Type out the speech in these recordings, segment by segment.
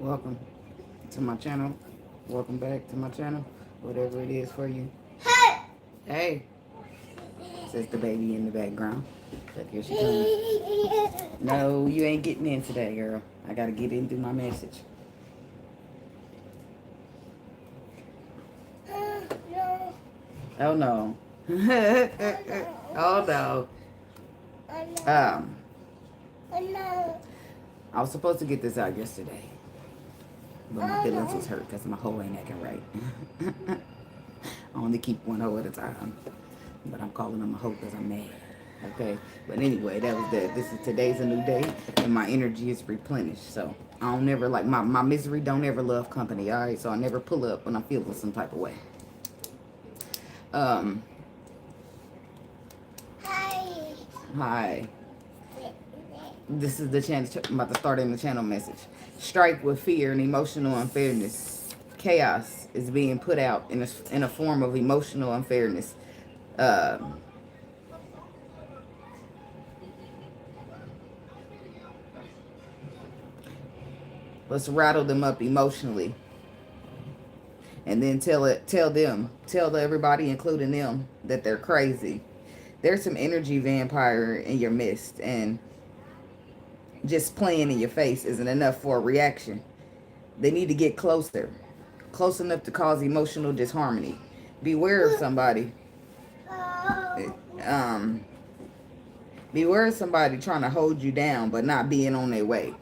Welcome to my channel. Welcome back to my channel. Whatever it is for you. Hey, says the baby in the background. But here she comes. No, you ain't getting in today, girl. I gotta get in through my message. Oh no. Oh no. Um, I was supposed to get this out yesterday, but my feelings was hurt because my hoe ain't acting right. I only keep one hoe at a time, but I'm calling them a hoe because I'm mad. Okay, but anyway, that was that. Today's a new day, and my energy is replenished. So I don't never like my misery. Don't ever love company. All right, so I never pull up when I'm feeling some type of way. Hi. This is the channel. I'm about to start in the channel message. Strike with fear and emotional unfairness. Chaos is being put out in a form of emotional unfairness. Let's rattle them up emotionally, and then tell everybody, including them, that they're crazy. There's some energy vampire in your midst, and just playing in your face isn't enough for a reaction. They need to get closer, close enough to cause emotional disharmony. Beware of somebody. Um, Beware of somebody trying to hold you down, but not being on their way.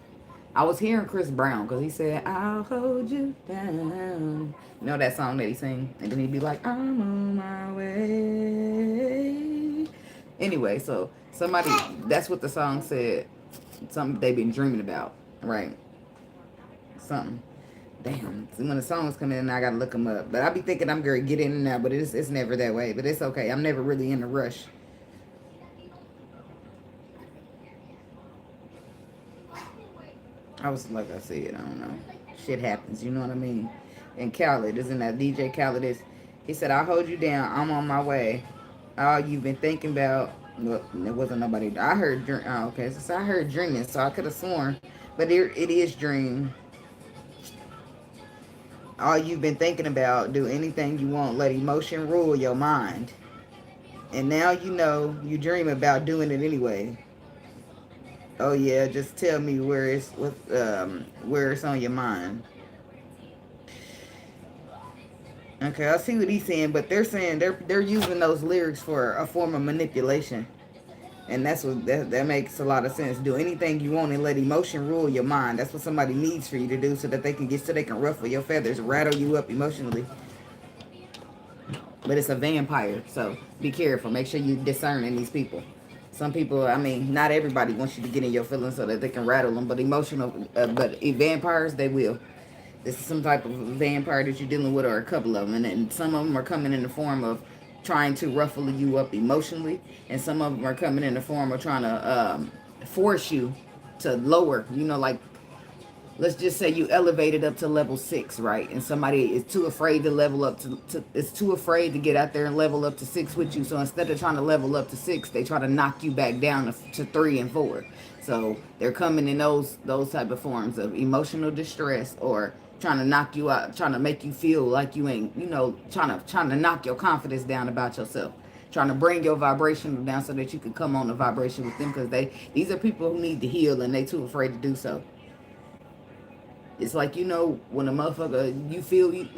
I was hearing Chris Brown because he said, "I'll hold you down." You know that song that he sing? And then he'd be like, "I'm on my way." Anyway, so somebody, that's what the song said. Something they've been dreaming about, right? Something. Damn. See, when the songs come in, I gotta look them up. But I be thinking I'm gonna get in and out, but it's never that way. But it's okay. I'm never really in a rush. I was like I said, I don't know. Shit happens, you know what I mean? And Khaled, isn't that DJ Khaled is? He said, "I'll hold you down. I'm on my way. All you've been thinking about." Well, there wasn't nobody. I heard dream. Oh, okay. So I heard dreaming, so I could have sworn, but it is dream. All you've been thinking about. Do anything you want. Let emotion rule your mind. And now you know you dream about doing it anyway. Oh yeah, just tell me where it's on your mind. Okay, I see what he's saying, but they're saying they're using those lyrics for a form of manipulation, and that's what that makes a lot of sense. Do anything you want and let emotion rule your mind. That's what somebody needs for you to do, so that they can ruffle your feathers, rattle you up emotionally. But it's a vampire, so be careful. Make sure you discerning these people. Some people, I mean, not everybody wants you to get in your feelings so that they can rattle them, but but vampires, they will. This is some type of vampire that you're dealing with, or a couple of them. And then some of them are coming in the form of trying to ruffle you up emotionally. And some of them are coming in the form of trying to force you to lower. You know, like, let's just say you elevated up to level 6, right? And somebody is too afraid to level up it's too afraid to get out there and level up to 6 with you. So instead of trying to level up to 6, they try to knock you back down to 3 and 4. So they're coming in those type of forms of emotional distress, or trying to knock you out, trying to make you feel like you ain't, trying to knock your confidence down about yourself, trying to bring your vibration down so that you can come on the vibration with them, because these are people who need to heal and they too afraid to do so. It's like, when a motherfucker, a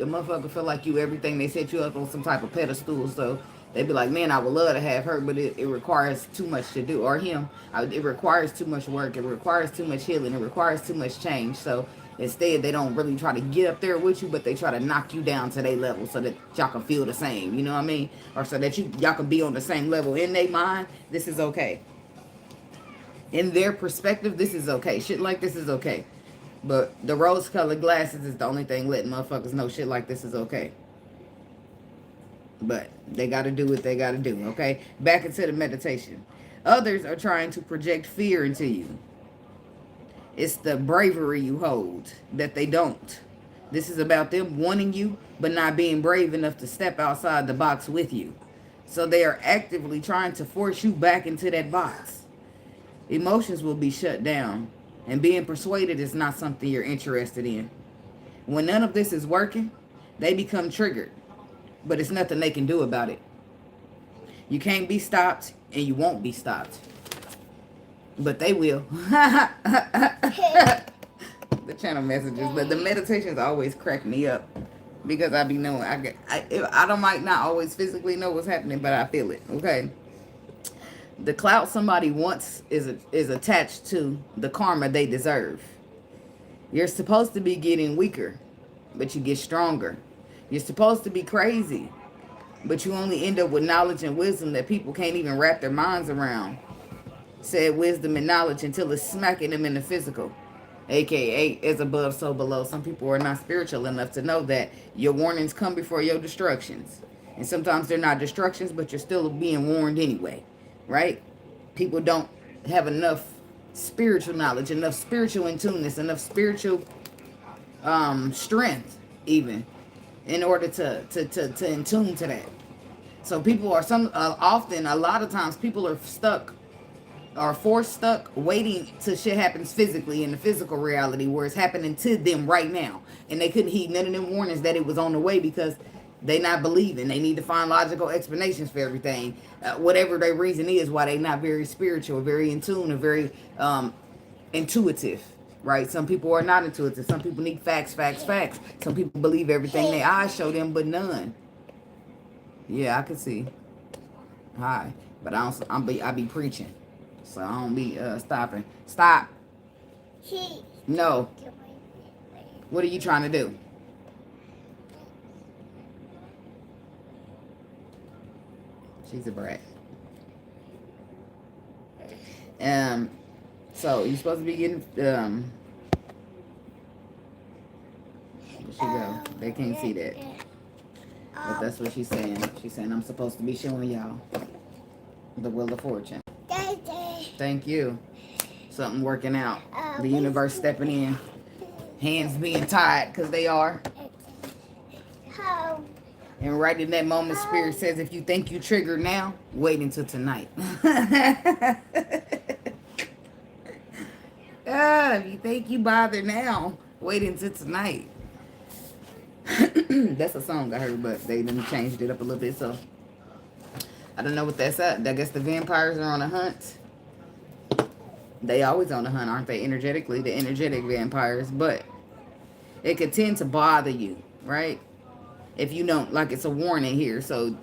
motherfucker feel like you everything, they set you up on some type of pedestal. So they be like, man, I would love to have her, but it requires too much to do. Or him. It requires too much work. It requires too much healing. It requires too much change. So instead, they don't really try to get up there with you, but they try to knock you down to their level so that y'all can feel the same. You know what I mean? Or so that y'all can be on the same level. In their mind, this is okay. In their perspective, this is okay. Shit like this is okay. But the rose-colored glasses is the only thing letting motherfuckers know shit like this is okay. But they got to do what they got to do, okay? Back into the meditation. Others are trying to project fear into you. It's the bravery you hold that they don't. This is about them wanting you, but not being brave enough to step outside the box with you. So they are actively trying to force you back into that box. Emotions will be shut down. And being persuaded is not something you're interested in. When none of this is working, they become triggered. But it's nothing they can do about it. You can't be stopped, and you won't be stopped. But they will. The channel messages. But the meditations always crack me up. Because I be knowing. I don't might not always physically know what's happening, but I feel it. Okay. The clout somebody wants is attached to the karma they deserve. You're supposed to be getting weaker, but you get stronger. You're supposed to be crazy, but you only end up with knowledge and wisdom that people can't even wrap their minds around. Said wisdom and knowledge until it's smacking them in the physical. AKA, as above, so below. Some people are not spiritual enough to know that your warnings come before your destructions. And sometimes they're not destructions, but you're still being warned anyway. Right? People don't have enough spiritual knowledge, enough spiritual intuneness, enough spiritual strength, even, in order to in tune to that. So people are often, a lot of times, people are stuck or forced stuck waiting till shit happens physically in the physical reality where it's happening to them right now, and they couldn't heed none of them warnings that it was on the way because they not believing. They need to find logical explanations for everything, whatever their reason is why they not very spiritual, very in tune, or very intuitive. Right? Some people are not intuitive. Some people need facts. Some people believe everything their eyes show them, but none. Yeah, I can see. Hi, but I be preaching, so I don't be stopping. Stop. No. What are you trying to do? She's a brat. So you're supposed to be getting where she go? They can't see that. But that's what she's saying. She's saying I'm supposed to be showing y'all the Wheel of Fortune. Thank you. Something working out. The universe stepping in. Hands being tied, because they are. And right in that moment, Spirit says, if you think you triggered now, wait until tonight. If you think you bothered now, wait until tonight. That's a song I heard, but they done changed it up a little bit, so I don't know what that's at. I guess the vampires are on a hunt. They always on a hunt, aren't they? Energetically, the energetic vampires, but it could tend to bother you, right? If you don't, like, it's a warning here, so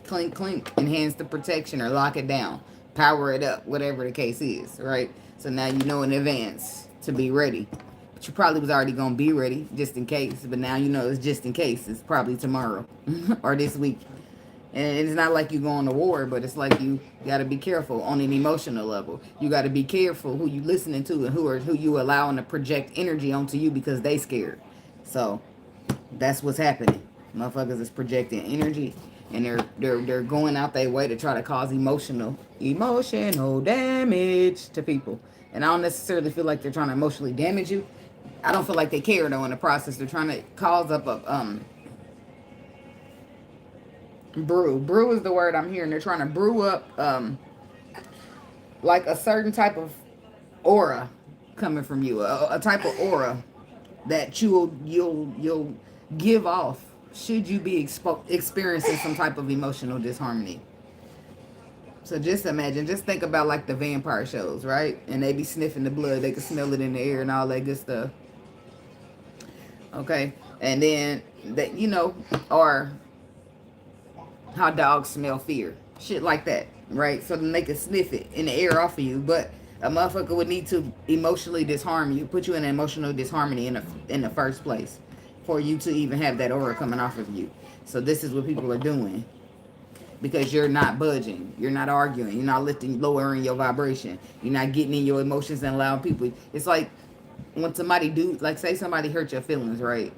clink, clink, enhance the protection or lock it down, power it up, whatever the case is, right? So now you know in advance to be ready. But you probably was already going to be ready just in case, but now you know it's just in case. It's probably tomorrow or this week. And it's not like you're going to war, but it's like you got to be careful on an emotional level. You got to be careful who you listening to and who you allowing to project energy onto you because they scared. So that's what's happening. Motherfuckers is projecting energy, and they're going out their way to try to cause emotional damage to people. And I don't necessarily feel like they're trying to emotionally damage you. I don't feel like they care though in the process. They're trying to cause up a brew is the word I'm hearing. They're trying to brew up like a certain type of aura coming from you, a type of aura that you'll give off should you be experiencing some type of emotional disharmony. So just imagine, just think about like the vampire shows, right? And they be sniffing the blood, they can smell it in the air and all that good stuff. Okay, and then that, you know, or how dogs smell fear, shit like that, right? So then they can sniff it in the air off of you, but a motherfucker would need to emotionally disharm you, put you in an emotional disharmony in the first place for you to even have that aura coming off of you. So this is what people are doing because you're not budging, you're not arguing, you're not lowering your vibration, you're not getting in your emotions and allowing people. It's like when somebody like say somebody hurt your feelings, right?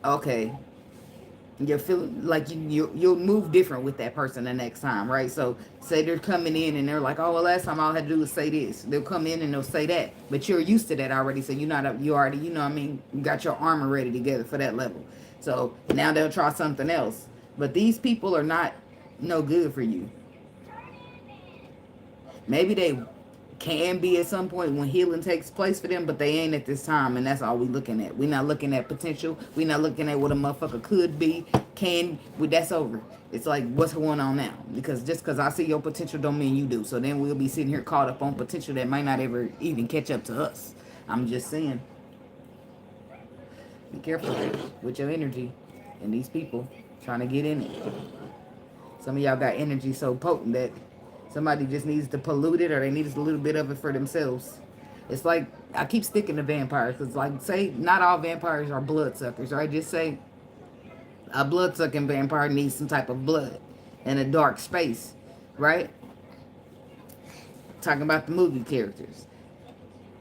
Okay, you're feeling like you'll move different with that person the next time, right? So say they're coming in and they're like, oh, well, last time all I had to do was say this. They'll come in and they'll say that, but you're used to that already. So you already, you know what I mean, you got your armor ready together for that level. So now they'll try something else, but these people are not no good for you. Maybe they can be at some point when healing takes place for them, but they ain't at this time, and that's all we looking at. We're not looking at potential. We're not looking at what a motherfucker could be, that's over. It's like, what's going on now? Because just because I see your potential don't mean you do. So then we'll be sitting here caught up on potential that might not ever even catch up to us. I'm just saying, be careful with your energy and these people trying to get in it. Some of y'all got energy so potent that somebody just needs to pollute it, or they need a little bit of it for themselves. It's like, I keep sticking to vampires, because like, say not all vampires are bloodsuckers, right? Just say a blood-sucking vampire needs some type of blood in a dark space, right? Talking about the movie characters.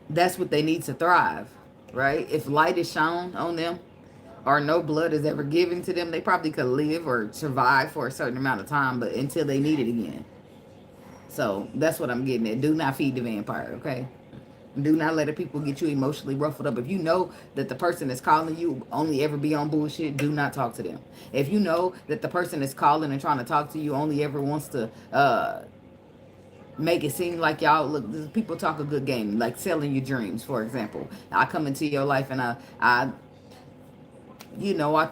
That's what they need to thrive, right? If light is shown on them, or no blood is ever given to them, they probably could live or survive for a certain amount of time, but until they need it again. So that's what I'm getting at. Do not feed the vampire, okay? Do not let the people get you emotionally ruffled up. If you know that the person that's calling you only ever be on bullshit, do not talk to them. If you know that the person that's calling and trying to talk to you only ever wants to make it seem like y'all, look, people talk a good game, like selling your dreams, for example. I come into your life and I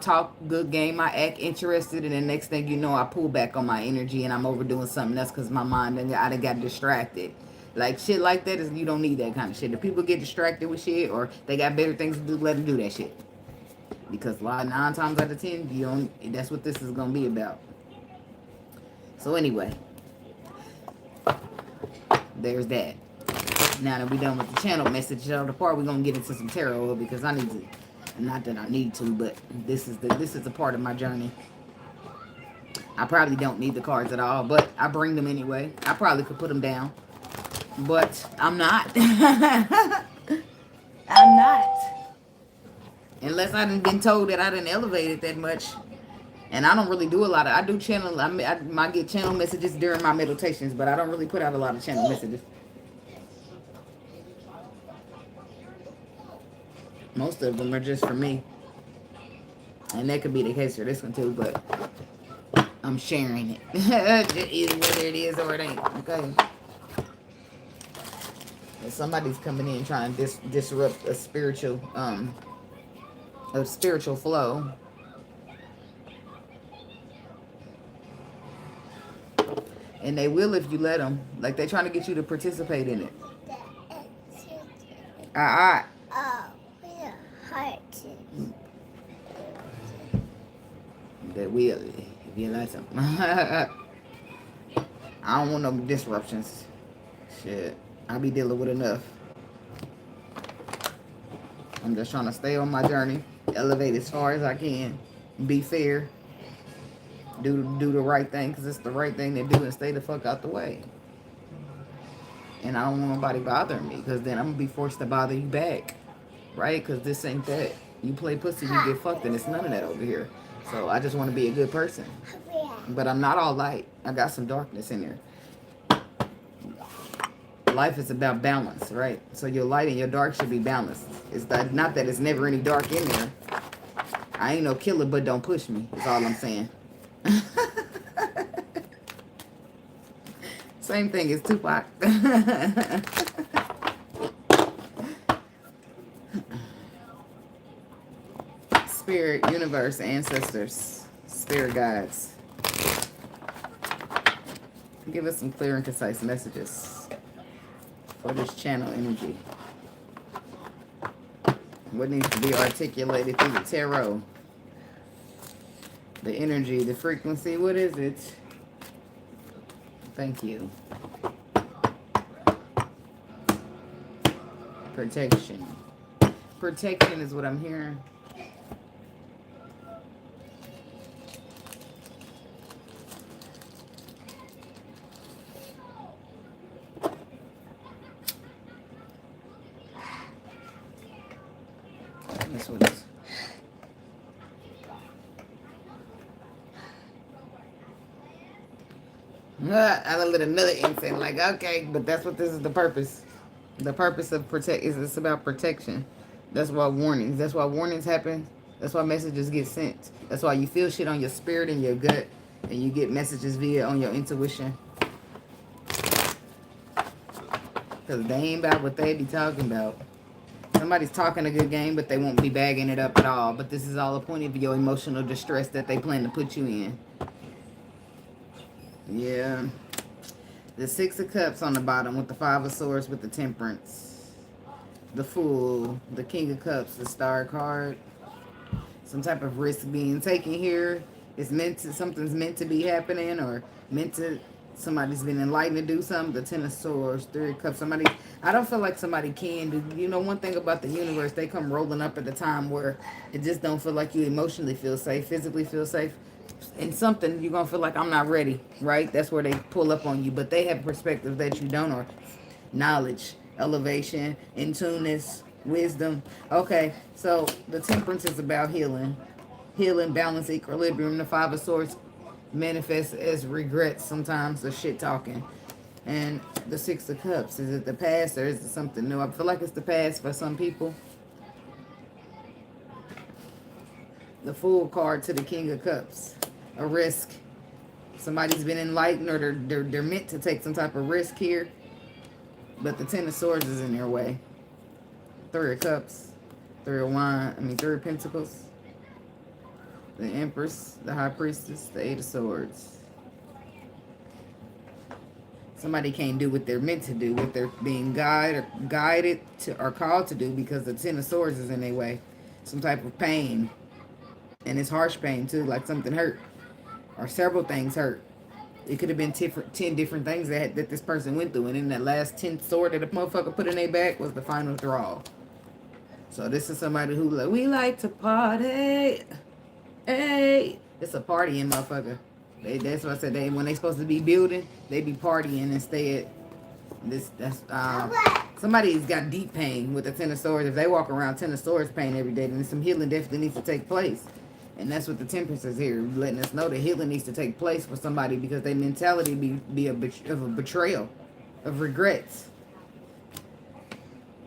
talk good game, I act interested, and the next thing you know, I pull back on my energy and I'm overdoing something else because my mind, I done got distracted. Like, shit like that is, you don't need that kind of shit. If people get distracted with shit or they got better things to do, let them do that shit. Because 9 times out of 10, that's what this is going to be about. So anyway, there's that. Now that we're done with the channel message, the part we're going to get into some tarot, because I need to, not that I need to, but this is a part of my journey. I probably don't need the cards at all, but I bring them anyway. I probably could put them down, but I'm not. I'm not. Unless I done been told that I didn't elevate it that much. And I don't really do a lot of, I do channel, I might get channel messages during my meditations, but I don't really put out a lot of channel messages. Most of them are just for me. And that could be the case for this one too, but I'm sharing it. It is whether it is or it ain't, okay? If somebody's coming in trying to disrupt a spiritual flow. And they will if you let them. Like, they're trying to get you to participate in it. Alright. They will if you let them. I don't want no disruptions. Shit. I'll be dealing with enough. I'm just trying to stay on my journey. Elevate as far as I can. Be fair. Do the right thing, because it's the right thing to do, and stay the fuck out the way. And I don't want nobody bothering me, because then I'm going to be forced to bother you back. Right? Because this ain't that. You play pussy, you get fucked, and it's none of that over here. So I just want to be a good person. But I'm not all light. I got some darkness in there. Life is about balance, right? So your light and your dark should be balanced. It's not that it's never any dark in there. I ain't no killer, but don't push me. That's all I'm saying. Same thing as Tupac. Spirit, universe, ancestors, spirit guides. Give us some clear and concise messages for this channel energy. What needs to be articulated through the tarot? The energy, the frequency, what is it? Thank you. Protection. Protection is what I'm hearing. That's what it is. I lit another incense, like, okay, but that's what this is, the purpose. The purpose of it's about protection. That's why warnings. That's why warnings happen. That's why messages get sent. That's why you feel shit on your spirit and your gut, and you get messages on your intuition. Because they ain't about what they be talking about. Somebody's talking a good game, but they won't be bagging it up at all. But this is all a point of your emotional distress that they plan to put you in. Yeah. The Six of Cups on the bottom with the Five of Swords with the Temperance. The Fool. The King of Cups, the Star card. Some type of risk being taken here. It's meant to, something's meant to be happening, or meant to, somebody's been enlightened to do something. The Ten of Swords, Three of Cups. Somebody, I don't feel like somebody can do, you know, one thing about the universe, they come rolling up at a time where it just don't feel like you emotionally feel safe, physically feel safe. And something, you're going to feel like, I'm not ready, right? That's where they pull up on you. But they have perspectives that you don't, or knowledge, elevation, in-tuneness, wisdom. Okay, so the Temperance is about healing. Healing, balance, equilibrium. The Five of Swords manifests as regrets sometimes, or shit talking. And the Six of Cups, is it the past or is it something new? I feel like it's the past for some people. The Fool card to the King of Cups. A risk. Somebody's been enlightened, or they're meant to take some type of risk here. But the Ten of Swords is in their way. Three of Cups. Three of Pentacles. The Empress, the High Priestess, the Eight of Swords. Somebody can't do what they're meant to do, what they're being guided to, or called to do, because the Ten of Swords is in their way. Some type of pain. And it's harsh pain too, like something hurt. Or several things hurt. It could have been 10 different things that this person went through. And then that last 10th sword that a motherfucker put in their back was the final draw. So this is somebody who, like, we like to party. Hey, it's a partying motherfucker. That's what I said. When they supposed to be building, they be partying instead. Somebody's got deep pain with the Ten of Swords. If they walk around Ten of Swords pain every day, then some healing definitely needs to take place. And that's what the Temperance is here, letting us know that healing needs to take place for somebody, because their mentality be of a betrayal, of regrets.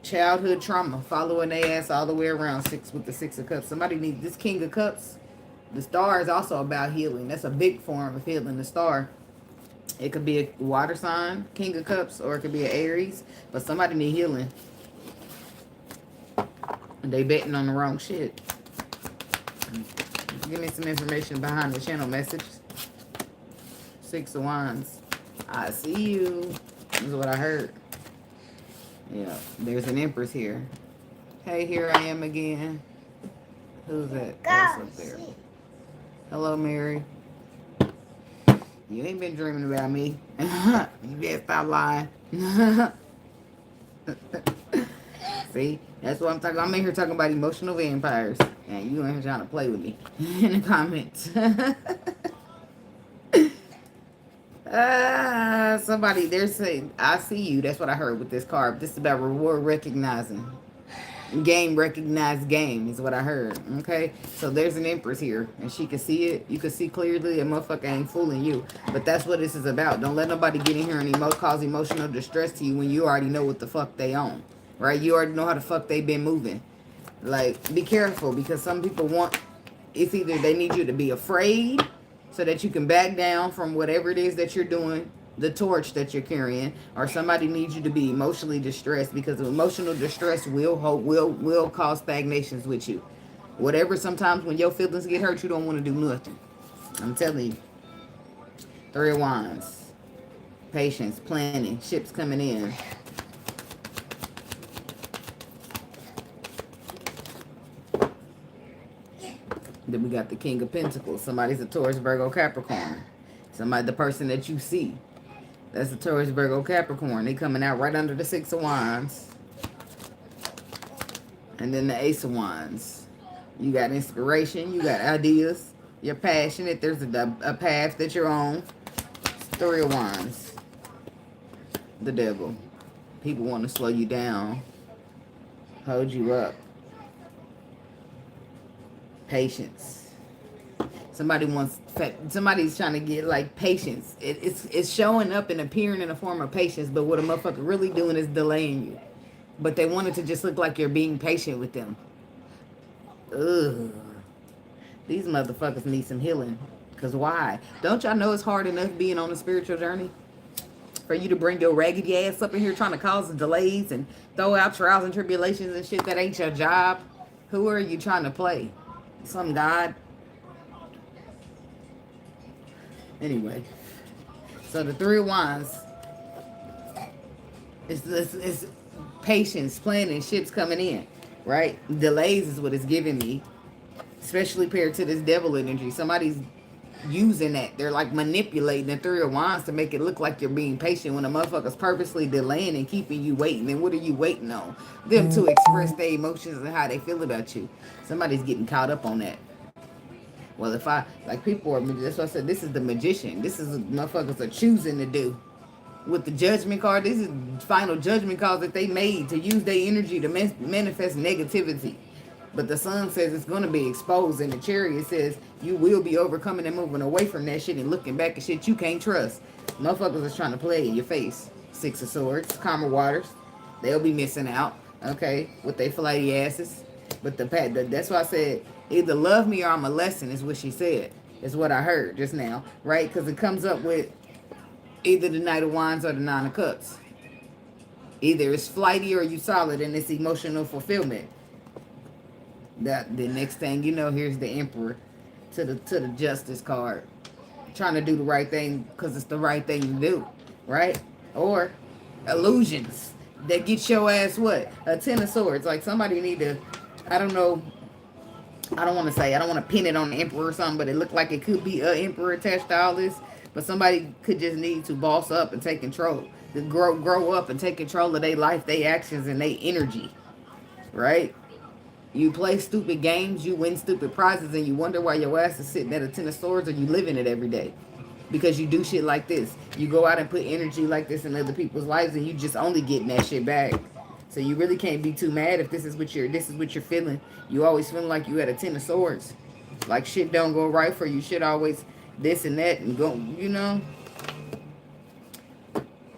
Childhood trauma, following their ass all the way around. With the Six of Cups. Somebody needs this King of Cups. The Star is also about healing. That's a big form of healing. The Star. It could be a water sign, King of Cups, or it could be an Aries. But somebody need healing. They betting on the wrong shit. Give me some information behind the channel message. Six of Wands. I see you. This is what I heard. Yeah, there's an Empress here. Hey, here I am again. Who's that? That's up there. Hello, Mary. You ain't been dreaming about me. You better stop lying. See? That's what I'm talking about. I'm in here talking about emotional vampires. And you in here trying to play with me in the comments. Somebody, they're saying, I see you. That's what I heard with this card. This is about reward recognizing. Game recognized game is what I heard. Okay? So there's an Empress here. And she can see it. You can see clearly a motherfucker ain't fooling you. But that's what this is about. Don't let nobody get in here and cause emotional distress to you when you already know what the fuck they own. Right? You already know how the fuck they been moving. Like, be careful, because some people want, it's either they need you to be afraid so that you can back down from whatever it is that you're doing, the torch that you're carrying, or somebody needs you to be emotionally distressed, because emotional distress will cause stagnations with you. Whatever, sometimes when your feelings get hurt, you don't want to do nothing. I'm telling you. Three of Wands. Patience, planning, ships coming in. Then we got the King of Pentacles. Somebody's a Taurus, Virgo, Capricorn. Somebody, the person that you see. That's a Taurus, Virgo, Capricorn. They coming out right under the Six of Wands. And then the Ace of Wands. You got inspiration. You got ideas. You're passionate. There's a path that you're on. Three of Wands. The Devil. People want to slow you down. Hold you up. Patience. Somebody's trying to get like patience. It's showing up and appearing in a form of patience, but what a motherfucker really doing is delaying you. But they want it to just look like you're being patient with them. Ugh. These motherfuckers need some healing. Because why? Don't y'all know it's hard enough being on a spiritual journey? for you to bring your raggedy ass up in here trying to cause delays and throw out trials and tribulations and shit that ain't your job? Who are you trying to play? Some god? Anyway, so the Three of Wands is patience, planning, ships coming in, right? Delays is what it's giving me, especially paired to this devil energy. Somebody's using that. They're like manipulating the Three of Wands to make it look like you're being patient when a motherfucker's purposely delaying and keeping you waiting. And what are you waiting on? Them to express their emotions and how they feel about you. Somebody's getting caught up on that. Well, if I, like people are, that's why I said this is the magician. This is what motherfuckers are choosing to do. With the judgment card, this is final judgment calls that they made to use their energy to manifest negativity. But the sun says it's going to be exposed, and the chariot says you will be overcoming and moving away from that shit and looking back at shit you can't trust. Motherfuckers is trying to play in your face. Six of Swords, calmer waters. They'll be missing out, okay, with their flighty asses. But that's why I said either love me or I'm a lesson is what she said. Is what I heard just now, right? Because it comes up with either the Knight of Wands or the Nine of Cups. Either it's flighty or you solid and it's emotional fulfillment. That the next thing you know, here's the Emperor to the Justice card, trying to do the right thing because it's the right thing to do, right? Or illusions that get your ass what? A Ten of Swords. Like somebody need to, I don't know. I don't want to pin it on the Emperor or something, but it looked like it could be an Emperor attached to all this. But somebody could just need to boss up and take control, to grow up and take control of their life, their actions, and their energy, right? You play stupid games, you win stupid prizes, and you wonder why your ass is sitting at a Ten of Swords or you living it every day. Because you do shit like this. You go out and put energy like this in other people's lives, and you just only getting that shit back. So you really can't be too mad if this is what you're feeling. You always feeling like you at a Ten of Swords. Like shit don't go right for you. Shit always this and that and go, you know.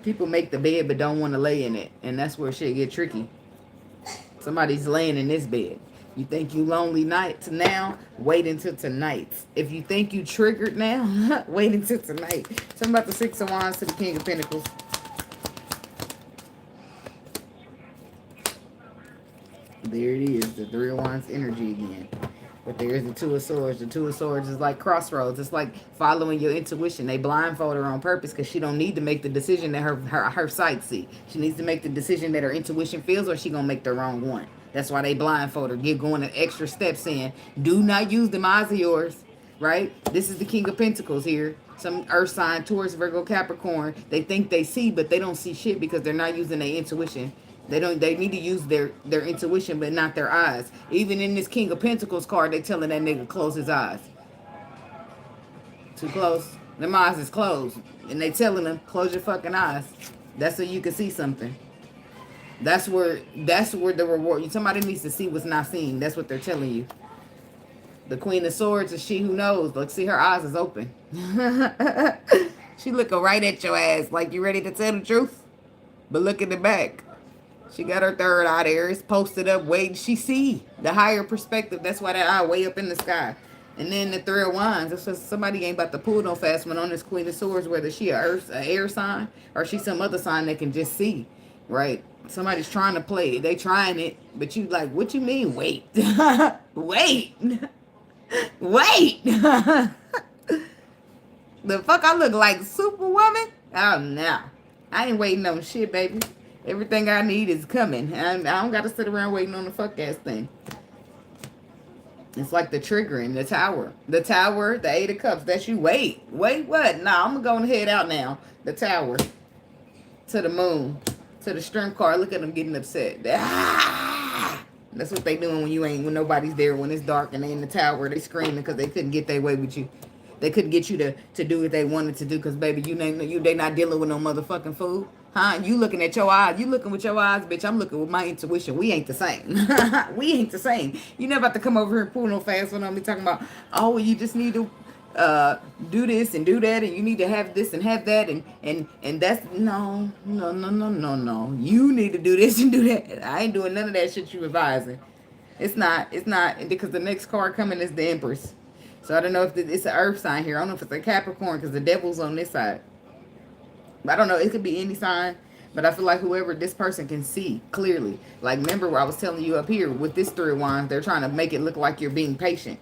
People make the bed but don't want to lay in it. And that's where shit get tricky. Somebody's laying in this bed. You think you lonely night now? Wait until tonight. If you think you triggered now, wait until tonight. Something about the Six of Wands to the King of Pentacles. There it is, the Three of Wands energy again. But there's the Two of Swords. The Two of Swords is like crossroads. It's like following your intuition. They blindfold her on purpose because she don't need to make the decision that her sight see. She needs to make the decision that her intuition feels, or she gonna make the wrong one. That's why they blindfold her. Give going an extra steps in. Do not use them eyes of yours, right? This is the King of Pentacles here. Some earth sign, Taurus, Virgo, Capricorn. They think they see, but they don't see shit because they're not using their intuition. They need to use their intuition, but not their eyes. Even in this King of Pentacles card, they telling that nigga close his eyes. Too close. Them eyes is closed. And they telling them, close your fucking eyes. That's so you can see something. That's where the reward. Somebody needs to see what's not seen. That's what they're telling you. The Queen of Swords is she who knows. Look, see, her eyes is open. She looking right at your ass like you ready to tell the truth. But look at the back. She got her third eye there. It's posted up, waiting. She see the higher perspective. That's why that eye way up in the sky. And then the Three of Wands. That's just somebody ain't about to pull no fast one on this Queen of Swords, whether she a air sign or she some other sign that can just see, right? Somebody's trying to play it. They trying it, but you like, what you mean? Wait, wait, wait. The fuck I look like Superwoman? Oh no, I ain't waiting on shit, baby. Everything I need is coming. I don't got to sit around waiting on the fuck ass thing. It's like the triggering, the Tower. The Tower, the Eight of Cups. That's you. Wait what? Nah, I'm going to head out now. The Tower. To the Moon. To the Strength card. Look at them getting upset. Ah! That's what they doing when nobody's there, when it's dark and they in the Tower. They screaming because they couldn't get their way with you. They couldn't get you to do what they wanted to do because, baby, they not dealing with no motherfucking food. Huh? You looking at your eyes. You looking with your eyes, bitch. I'm looking with my intuition. We ain't the same. We ain't the same. You never about to come over here and pull no fast one on me talking about, oh, well, you just need to do this and do that, and you need to have this and have that, and that's no. You need to do this and do that. I ain't doing none of that shit you advising. It's not because the next card coming is the Empress. So I don't know if it's an earth sign here. I don't know if it's a Capricorn because the devil's on this side. I don't know. It could be any sign. But I feel like whoever this person can see clearly. Like, remember what I was telling you up here with this 3 of Wands, they're trying to make it look like you're being patient.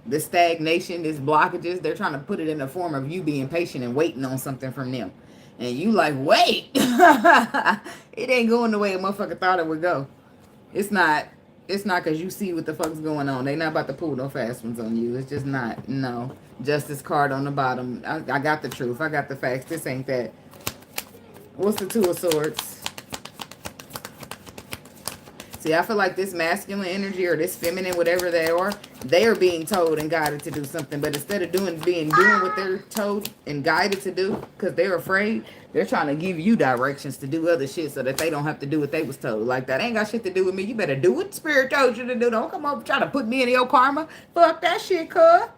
The stagnation, this blockages, they're trying to put it in the form of you being patient and waiting on something from them. And you like, wait. It ain't going the way a motherfucker thought it would go. It's not. It's not because you see what the fuck's going on. They not about to pull no fast ones on you. It's just not. No. Justice card on the bottom. I got the truth. I got the facts. This ain't that. What's the 2 of Swords? See, I feel like this masculine energy or this feminine, whatever they are being told and guided to do something. But instead of doing what they're told and guided to do, because they're afraid, they're trying to give you directions to do other shit so that they don't have to do what they was told. Like, that ain't got shit to do with me. You better do what Spirit told you to do. Don't come up trying to put me in your karma. Fuck that shit, cuz.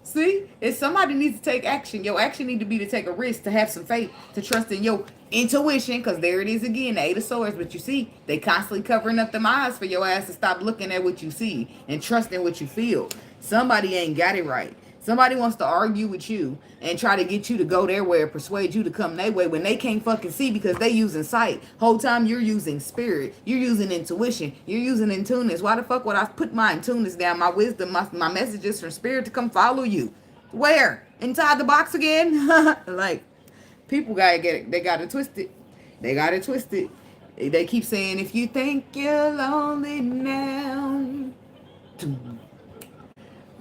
See, if somebody needs to take action, your action need to be to take a risk, to have some faith, to trust in your intuition, because there it is again, the 8 of Swords. But you see, they constantly covering up them eyes for your ass to stop looking at what you see and trusting what you feel. Somebody ain't got it right. Somebody wants to argue with you and try to get you to go their way or persuade you to come their way when they can't fucking see because they using sight. Whole time you're using spirit. You're using intuition. You're using intuneness. Why the fuck would I put my intuneness down, my wisdom, my messages from spirit to come follow you? Where? Inside the box again? Like, people gotta get it. They got it twisted. They got it twisted. They keep saying, if you think you're lonely now,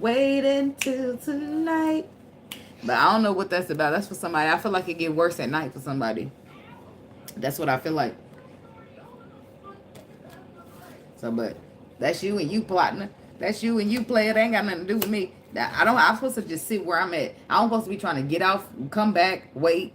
wait until tonight. But I don't know what that's about. That's for somebody. I feel like it get worse at night for somebody. That's what I feel like. So, but that's you and you plotting. That's you and you play it. Ain't got nothing to do with me. I'm supposed to just sit where I'm at. I'm supposed to be trying to get off, come back, wait,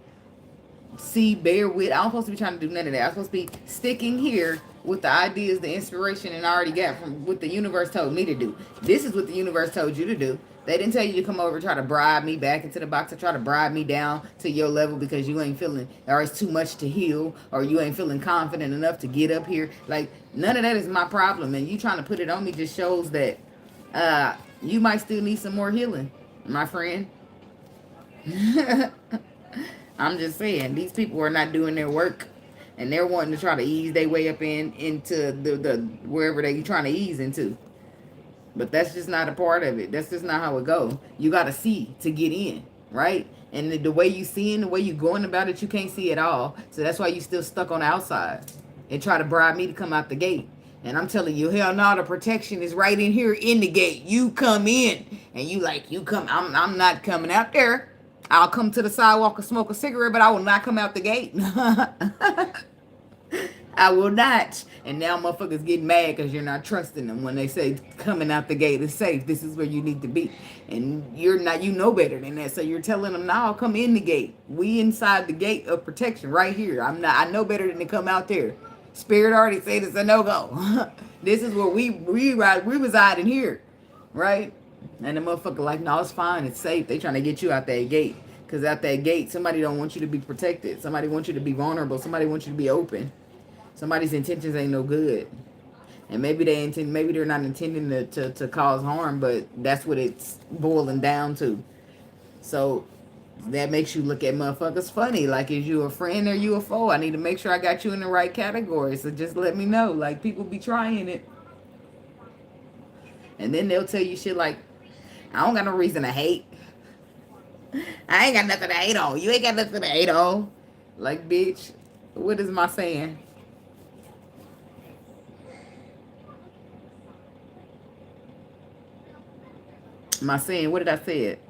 see, bear with. I'm supposed to be trying to do none of that. I'm supposed to be sticking here with the ideas, the inspiration, and I already got from what the universe told me to do. This is what the universe told you to do. They didn't tell you to come over and try to bribe me back into the box or try to bribe me down to your level because you ain't feeling, or it's too much to heal, or you ain't feeling confident enough to get up here. Like, none of that is my problem. And you trying to put it on me just shows that you might still need some more healing, my friend. I'm just saying, these people are not doing their work. And they're wanting to try to ease their way up into the wherever they trying to ease into. But that's just not a part of it. That's just not how it goes. You got to see to get in, right? And the way you seeing, the way you going about it, you can't see at all. So that's why you still stuck on the outside and try to bribe me to come out the gate. And I'm telling you, hell no, the protection is right in here in the gate. You come in and you like, you come. I'm not coming out there. I'll come to the sidewalk and smoke a cigarette, but I will not come out the gate. I will not. And now motherfuckers get mad because you're not trusting them when they say coming out the gate is safe. This is where you need to be. And you're not, you know better than that. So you're telling them, no, come in the gate. We inside the gate of protection right here. I know better than to come out there. Spirit already said it's a no-go. This is where we reside in here. Right? And the motherfucker like, no, it's fine. It's safe. They trying to get you out that gate. Because out that gate, somebody don't want you to be protected. Somebody wants you to be vulnerable. Somebody wants you to be open. Somebody's intentions ain't no good. And maybe they're not intending to cause harm, but that's what it's boiling down to. So that makes you look at motherfuckers funny. Like, is you a friend or you a foe? I need to make sure I got you in the right category. So just let me know. Like, people be trying it. And then they'll tell you shit like, I don't got no reason to hate. I ain't got nothing to hate on. You ain't got nothing to hate on. Like, bitch, what is my saying? My saying, what did I say it?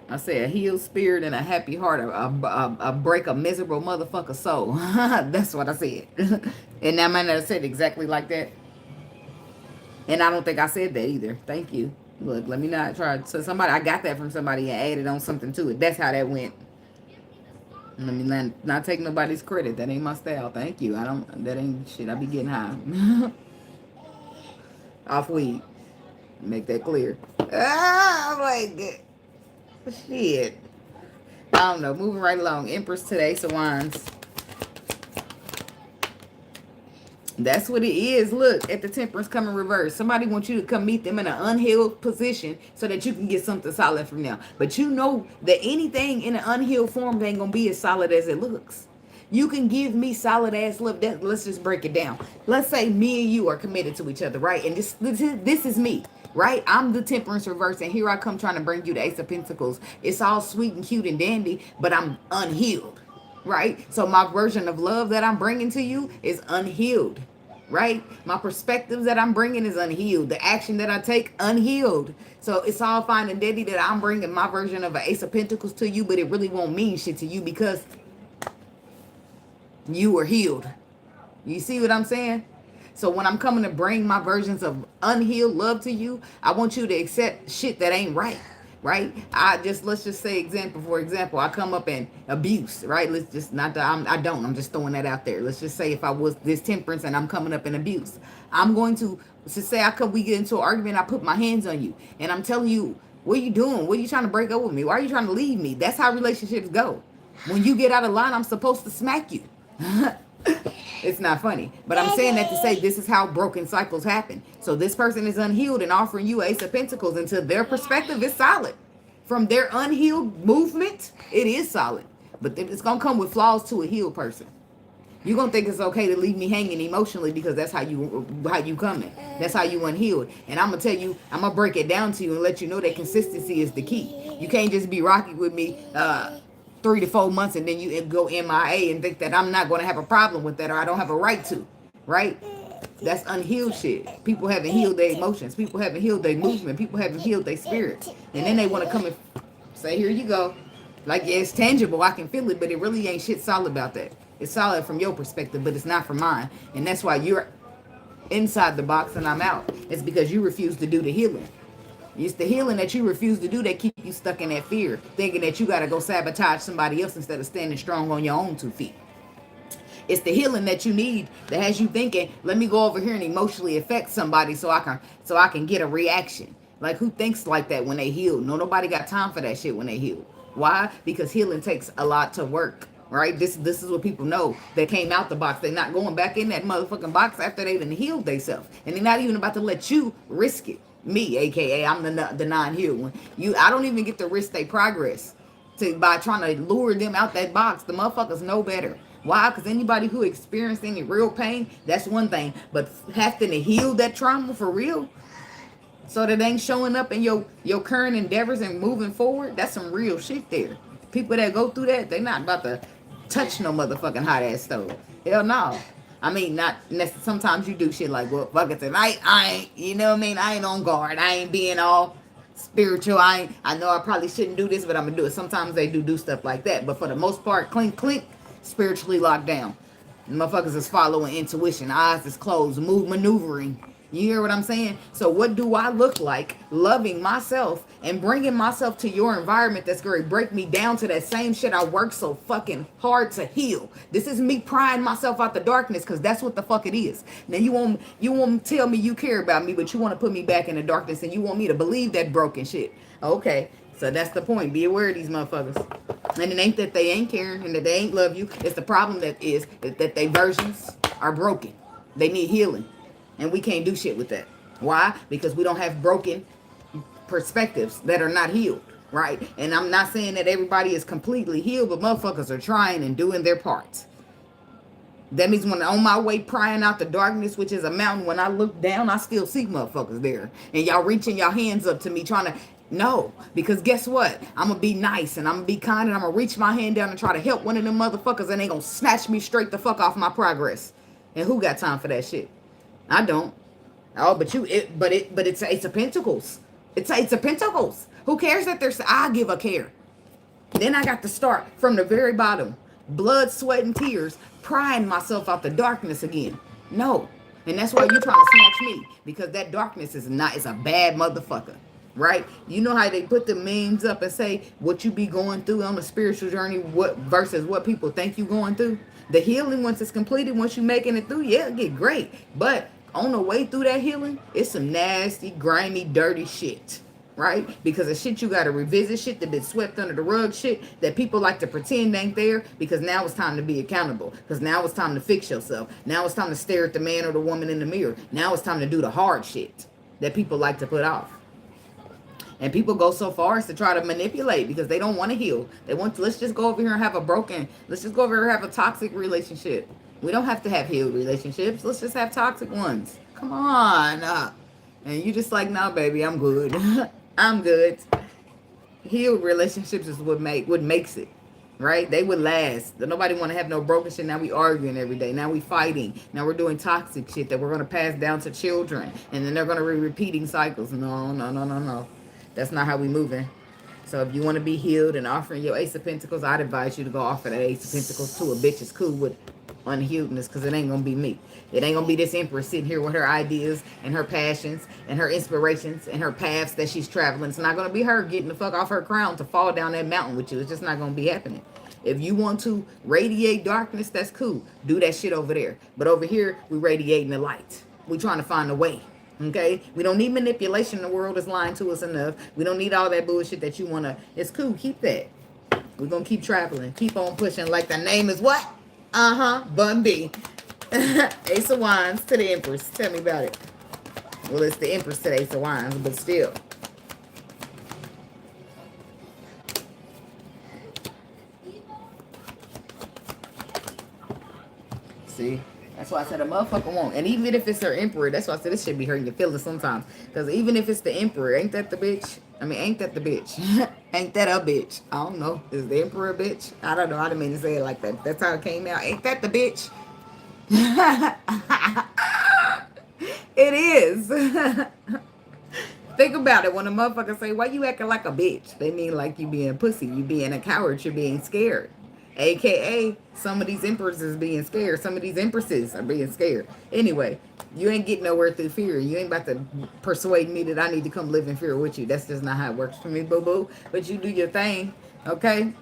I say a healed spirit and a happy heart, a break a miserable motherfucker soul. That's what I said. And I might not have said exactly like that. And I don't think I said that either. Thank you. Look, let me not try. So somebody, I got that from somebody and added on something to it. That's how that went. Let me not take nobody's credit. That ain't my style. Thank you. That ain't shit. I be getting high. Off weed. Make that clear. Oh my God. Shit. I don't know. Moving right along. Empress today. So Wands. That's what it is. Look at the temperance coming reverse. Somebody wants you to come meet them in an unhealed position so that you can get something solid from them. But you know that anything in an unhealed form ain't gonna be as solid as it looks. You can give me solid ass love. Let's just break it down. Let's say me and you are committed to each other, right? And this is me, right? I'm the temperance reverse, and here I come trying to bring you the Ace of Pentacles. It's all sweet and cute and dandy, but I'm unhealed, right? So my version of love that I'm bringing to you is unhealed, right? My perspectives that I'm bringing is unhealed. The action that I take, unhealed. So it's all fine and dandy that I'm bringing my version of an Ace of Pentacles to you, but it really won't mean shit to you because you were healed. You see what I'm saying? So when I'm coming to bring my versions of unhealed love to you, I want you to accept shit that ain't right. Right? Let's just say for example, I come up in abuse, right? Let's just not that I'm just throwing that out there. Let's just say if I was this temperance and I'm coming up in abuse, I'm going to say we get into an argument, I put my hands on you and I'm telling you, what are you doing? What are you trying to break up with me? Why are you trying to leave me? That's how relationships go. When you get out of line, I'm supposed to smack you. It's not funny, but I'm saying that to say this is how broken cycles happen. So this person is unhealed and offering you Ace of Pentacles, and to their perspective, it's solid. From their unhealed movement, it is solid, but it's gonna come with flaws to a healed person. You're gonna think it's okay to leave me hanging emotionally because that's how you coming. That's how you unhealed. And I'm gonna tell you, I'm gonna break it down to you and let you know that consistency is the key. You can't just be rocky with me 3 to 4 months and then you go MIA and think that I'm not going to have a problem with that or I don't have a right to, right? That's unhealed shit. People haven't healed their emotions. People haven't healed their movement. People haven't healed their spirit. And then they want to come and say, here you go. Like, yeah, it's tangible. I can feel it, but it really ain't shit solid about that. It's solid from your perspective, but it's not from mine. And that's why you're inside the box and I'm out. It's because you refuse to do the healing. It's the healing that you refuse to do that keep you stuck in that fear, thinking that you got to go sabotage somebody else instead of standing strong on your own 2 feet. It's the healing that you need that has you thinking, let me go over here and emotionally affect somebody so I can get a reaction. Like, who thinks like that when they heal? Nobody got time for that shit when they heal. Why? Because healing takes a lot to work. Right? This is what people know that came out the box. They're not going back in that motherfucking box after they done healed themselves. And they're not even about to let you risk it. Me, aka I'm the non-healed one. I don't even get to risk their progress by trying to lure them out that box. The motherfuckers know better. Why? Because anybody who experienced any real pain, that's one thing. But having to heal that trauma for real, so that ain't showing up in your current endeavors and moving forward, that's some real shit there. People that go through that, they not about to touch no motherfucking hot ass stove. Hell no. I mean, not necessarily. Sometimes you do shit like, well, fuck it, tonight I ain't, you know what I mean? I ain't on guard. I ain't being all spiritual. I know I probably shouldn't do this, but I'm gonna do it. Sometimes they do stuff like that, but for the most part, clink, clink, spiritually locked down. Motherfuckers is following intuition. Eyes is closed, maneuvering. You hear what I'm saying? So what do I look like loving myself and bringing myself to your environment that's going to break me down to that same shit I worked so fucking hard to heal? This is me prying myself out the darkness because that's what the fuck it is. Now you want to tell me you care about me, but you want to put me back in the darkness and you want me to believe that broken shit. Okay, so that's the point. Be aware of these motherfuckers. And it ain't that they ain't caring and that they ain't love you. It's the problem that they versions are broken. They need healing. And we can't do shit with that. Why? Because we don't have broken perspectives that are not healed, right? And I'm not saying that everybody is completely healed, but motherfuckers are trying and doing their parts. That means when I'm on my way prying out the darkness, which is a mountain, when I look down, I still see motherfuckers there. And y'all reaching y'all hands up to me trying to, no. Because guess what? I'm going to be nice and I'm going to be kind and I'm going to reach my hand down and try to help one of them motherfuckers and they going to snatch me straight the fuck off my progress. And who got time for that shit? I don't. Oh, but it's Ace of Pentacles. It's Ace of Pentacles. Who cares that there's, I give a care. Then I got to start from the very bottom. Blood, sweat, and tears. Prying myself out the darkness again. No. And that's why you're trying to snatch me. Because that darkness is a bad motherfucker. Right? You know how they put the memes up and say what you be going through on a spiritual journey versus what people think you going through? The healing, once it's completed, once you making it through, yeah, it get great. But on the way through that healing, it's some nasty, grimy, dirty shit. right? Because the shit you got to revisit, shit that been swept under the rug, shit that people like to pretend ain't there, because now it's time to be accountable, because now it's time to fix yourself. Now it's time to stare at the man or the woman in the mirror. Now it's time to do the hard shit that people like to put off. And people go so far as to try to manipulate because they don't want to heal. They want to, let's just go over here and have let's just go over here and have a toxic relationship. We don't have to have healed relationships. Let's just have toxic ones. Come on. And you just like, no, baby, I'm good. I'm good. Healed relationships is what makes it. Right? They would last. Nobody want to have no broken shit. Now we arguing every day. Now we fighting. Now we're doing toxic shit that we're going to pass down to children. And then they're going to be repeating cycles. No, no, no, no, no. That's not how we moving. So if you want to be healed and offering your Ace of Pentacles, I'd advise you to go offer that Ace of Pentacles to a bitch that's cool with unhealedness, because it ain't going to be me. It ain't going to be this Empress sitting here with her ideas and her passions and her inspirations and her paths that she's traveling. It's not going to be her getting the fuck off her crown to fall down that mountain with you. It's just not going to be happening. If you want to radiate darkness, that's cool. Do that shit over there. But over here, we radiating the light. We trying to find a way. Okay, we don't need manipulation. The world is lying to us enough. We don't need all that bullshit that you want to. It's cool. Keep that. We're going to keep traveling. Keep on pushing. Like the name is what? Bun B. Ace of Wands to the Empress. Tell me about it. Well, it's the Empress to the Ace of Wands, but still. See? That's why I said a motherfucker won't. And even if it's her emperor, that's why I said this should be hurting your feelings sometimes. Because even if it's the emperor, ain't that the bitch? I mean, ain't that the bitch? Ain't that a bitch? I don't know. Is the emperor a bitch? I don't know. I didn't mean to say it like that. That's how it came out. Ain't that the bitch? It is. Think about it. When a motherfucker say, why you acting like a bitch? They mean like you being pussy. You being a coward. You're being scared. AKA, some of these empresses being scared. Some of these empresses are being scared. Anyway, you ain't getting nowhere through fear. You ain't about to persuade me that I need to come live in fear with you. That's just not how it works for me, boo-boo. But you do your thing, okay?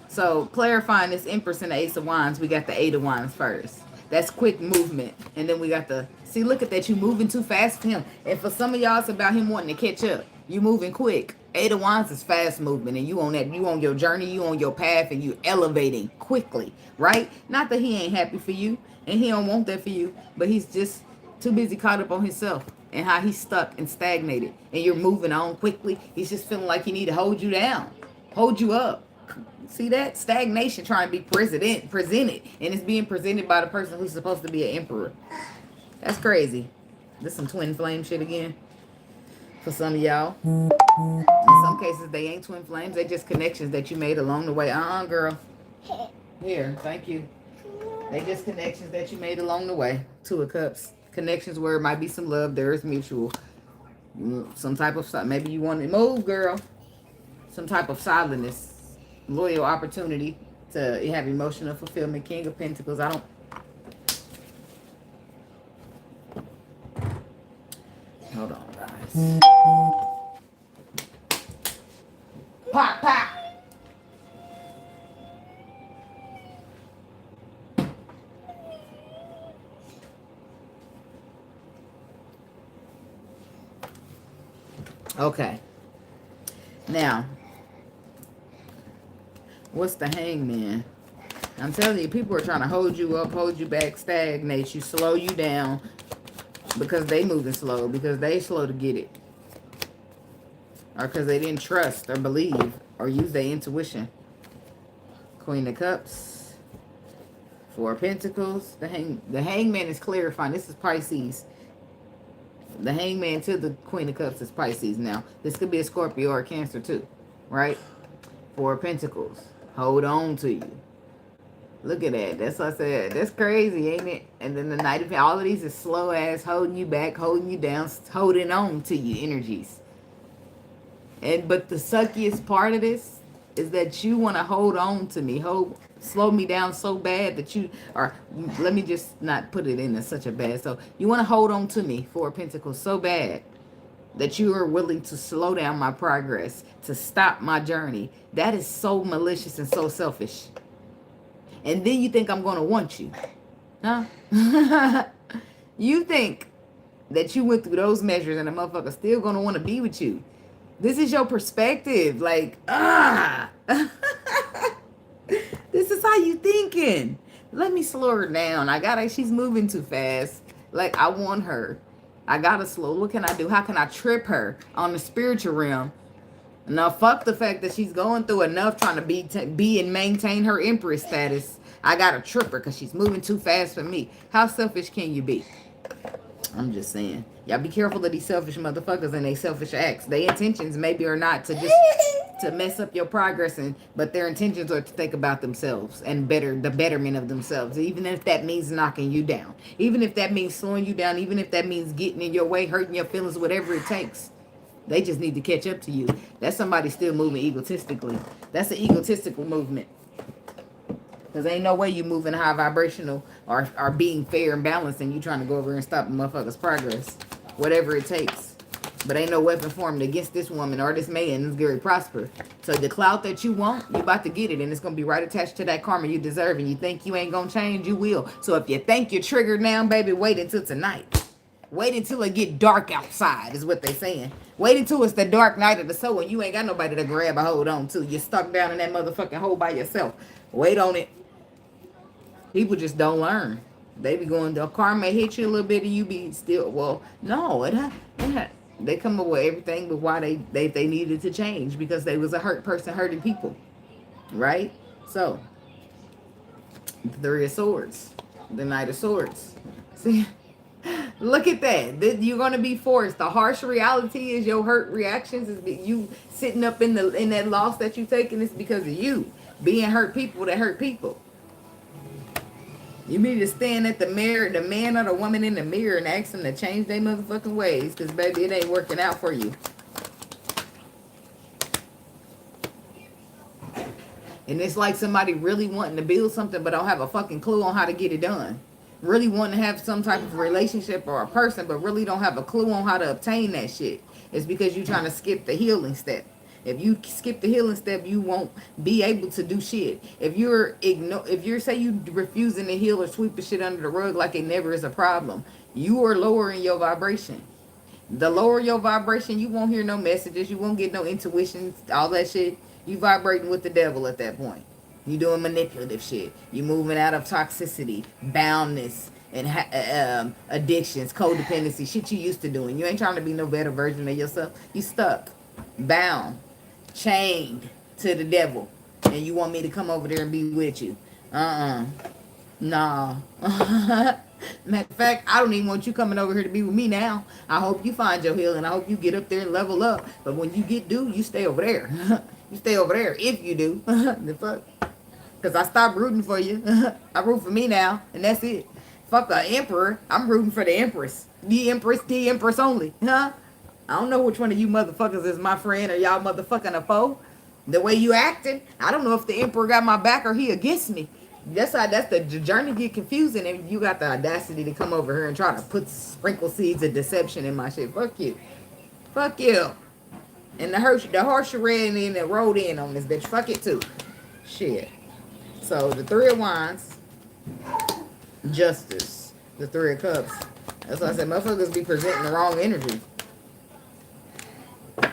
So clarifying this Empress and the Ace of Wands, we got the Eight of Wands first. That's quick movement. And then we got the, see, look at that. You moving too fast for him. And for some of y'all, it's about him wanting to catch up. You moving quick. Eight of Wands is fast movement, and you on that, you on your journey, you on your path, and you elevating quickly, right? Not that he ain't happy for you, and he don't want that for you, but he's just too busy caught up on himself and how he's stuck and stagnated, and you're moving on quickly. He's just feeling like he need to hold you down, hold you up. See that? Stagnation trying to be presented, and it's being presented by the person who's supposed to be an emperor. That's crazy. This some twin flame shit again. For some of y'all. In some cases, they ain't twin flames. They just connections that you made along the way. Girl. Here, thank you. They just connections that you made along the way. Two of Cups. Connections where it might be some love. There is mutual. Some type of, maybe you want to move, girl. Some type of solidness. Loyal opportunity to have emotional fulfillment. King of Pentacles. Hold on, guys. Pop, pop. Okay. Now, what's the Hangman? I'm telling you, people are trying to hold you up, hold you back, stagnate you, slow you down. Because they moving slow. Because they slow to get it. Or because they didn't trust or believe or use their intuition. Queen of Cups. Four of Pentacles. The Hangman is clarifying. This is Pisces. The Hangman to the Queen of Cups is Pisces now. This could be a Scorpio or a Cancer too. Right? Four of Pentacles. Hold on to you. Look at that. That's what I said. That's crazy, ain't it? And then the Knight of all of these is slow ass, holding you back, holding you down, holding on to you energies. But the suckiest part of this is that you want to hold on to me, slow me down so bad that you, or let me just not put it in such a bad. So you want to hold on to me, Four of Pentacles, so bad that you are willing to slow down my progress, to stop my journey. That is so malicious and so selfish. And then you think I'm going to want you. Huh? You think that you went through those measures and the motherfucker still gonna want to be with you. This is your perspective. Like, this is how you thinking. Let me slow her down. She's moving too fast. Like, I want her. I gotta slow. What can I do? How can I trip her on the spiritual realm? Now, fuck the fact that she's going through enough trying to be and maintain her empress status. I gotta trip her because she's moving too fast for me. How selfish can you be? I'm just saying. Y'all be careful of these selfish motherfuckers and they selfish acts. Their intentions maybe are not to just to mess up your progress, but their intentions are to think about themselves and the betterment of themselves. Even if that means knocking you down. Even if that means slowing you down. Even if that means getting in your way, hurting your feelings, whatever it takes. They just need to catch up to you. That's somebody still moving egotistically. That's an egotistical movement. Because ain't no way you moving high vibrational or being fair and balanced and you trying to go over and stop a motherfucker's progress. Whatever it takes. But ain't no weapon formed against this woman or this man that's very prosper. So the clout that you want, you about to get it. And it's going to be right attached to that karma you deserve. And you think you ain't going to change, you will. So if you think you're triggered now, baby, wait until tonight. Wait until it get dark outside is what they saying. Wait until it's the dark night of the soul and you ain't got nobody to grab a hold on to. You're stuck down in that motherfucking hole by yourself. Wait on it. People just don't learn. They be going, the karma hit you a little bit and you be still, well, no, they come up with everything but why they needed to change because they was a hurt person hurting people. Right? So, the Three of Swords. The Knight of Swords. See? Look at that. You're going to be forced. The harsh reality is your hurt reactions. Is you sitting up in that loss that you taking. It's because of you being hurt people that hurt people. You need to stand at the mirror, the man or the woman in the mirror and ask them to change their motherfucking ways. Because, baby, it ain't working out for you. And it's like somebody really wanting to build something but don't have a fucking clue on how to get it done. Really want to have some type of relationship or a person, but really don't have a clue on how to obtain that shit. It's because you're trying to skip the healing step. If you skip the healing step, you won't be able to do shit. If you're say you refusing to heal or sweeping shit under the rug like it never is a problem, you are lowering your vibration. The lower your vibration, you won't hear no messages. You won't get no intuition, all that shit. You vibrating with the devil at that point. You doing manipulative shit. You moving out of toxicity, boundness, and addictions, codependency, shit you used to doing. You ain't trying to be no better version of yourself. You stuck, bound, chained to the devil. And you want me to come over there and be with you. Nah. Matter of fact, I don't even want you coming over here to be with me now. I hope you find your healing. I hope you get up there and level up. But when you get due, you stay over there. You stay over there if you do. The fuck? Because I stopped rooting for you. I root for me now. And that's it. Fuck the emperor. I'm rooting for the empress. The empress only. Huh? I don't know which one of you motherfuckers is my friend or y'all motherfucking a foe. The way you acting, I don't know if the emperor got my back or he against me. That's the journey get confusing and you got the audacity to come over here and try to sprinkle seeds of deception in my shit. Fuck you. Fuck you. And the horse you ran in and rode in on this bitch. Fuck it too. Shit. So, the Three of Wands, Justice, the Three of Cups. That's why I said motherfuckers be presenting the wrong energy.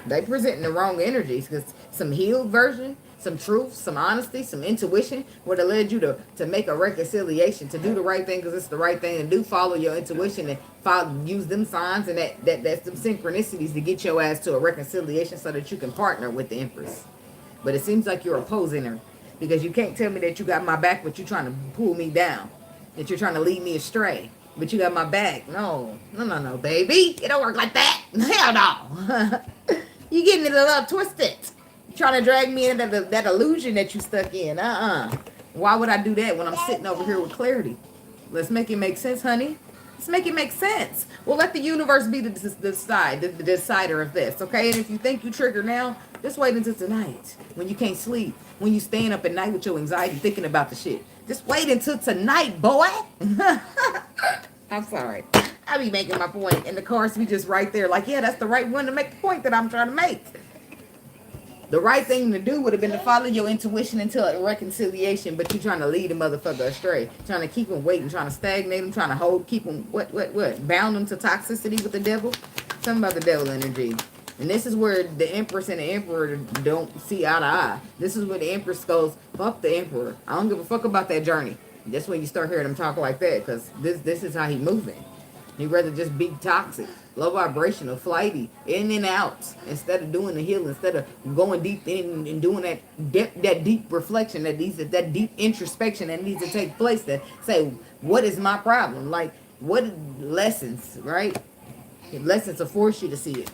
They presenting the wrong energies because some healed version, some truth, some honesty, some intuition would have led you to make a reconciliation, to do the right thing because it's the right thing to do. Follow your intuition and use them signs and that's them synchronicities to get your ass to a reconciliation so that you can partner with the Empress. But it seems like you're opposing her. Because you can't tell me that you got my back, but you're trying to pull me down. That you're trying to lead me astray. But you got my back. No, baby. It don't work like that. Hell no. You getting it a little twisted. You trying to drag me into that illusion that you stuck in. Why would I do that when I'm sitting over here with clarity? Let's make it make sense, honey. Let's make it make sense. Well, let the universe be the decider of this, okay? And if you think you trigger now, just wait until tonight when you can't sleep. When you staying up at night with your anxiety thinking about the shit. Just wait until tonight, boy. I'm sorry. I be making my point. And the cards be just right there. Like, yeah, that's the right one to make the point that I'm trying to make. The right thing to do would have been to follow your intuition until a reconciliation, but you trying to lead a motherfucker astray. Trying to keep him waiting, trying to stagnate him, trying to keep him, what? Bound him to toxicity with the devil? Something about the devil energy. And this is where the Empress and the Emperor don't see eye to eye. This is where the Empress goes, fuck the Emperor. I don't give a fuck about that journey. That's when you start hearing him talk like that, because this is how he moving. He'd rather just be toxic, low vibrational, flighty, in and out, instead of doing the healing, instead of going deep in and doing that deep reflection, that deep introspection that needs to take place to say, what is my problem? Like, what lessons, right? Lessons to force you to see it.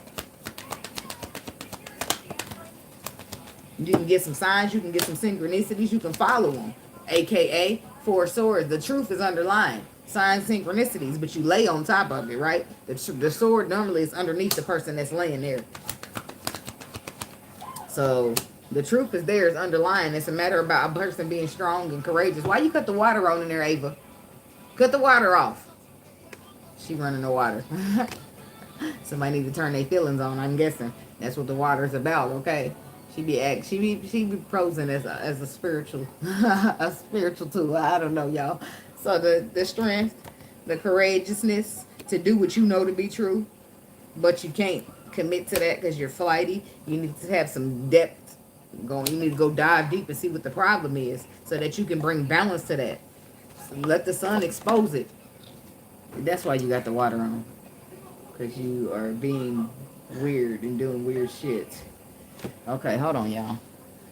You can get some signs, you can get some synchronicities, you can follow them. AKA, Four Swords. The truth is underlying. Signs, synchronicities, but you lay on top of it, right? The sword normally is underneath the person that's laying there. So the truth is there, is underlying. It's a matter about a person being strong and courageous. Why you cut the water on in there, Ava? Cut the water off. She running the water. Somebody need to turn their feelings on, I'm guessing. That's what the water's about, okay? She be posing as a spiritual a spiritual tool. I don't know, y'all. So the strength, the courageousness to do what you know to be true, but you can't commit to that because you're flighty. You need to have some depth going. You need to go dive deep and see what the problem is so that you can bring balance to that. So let the sun expose it. That's why you got the water on, because you are being weird and doing weird shit. Okay, hold on, y'all.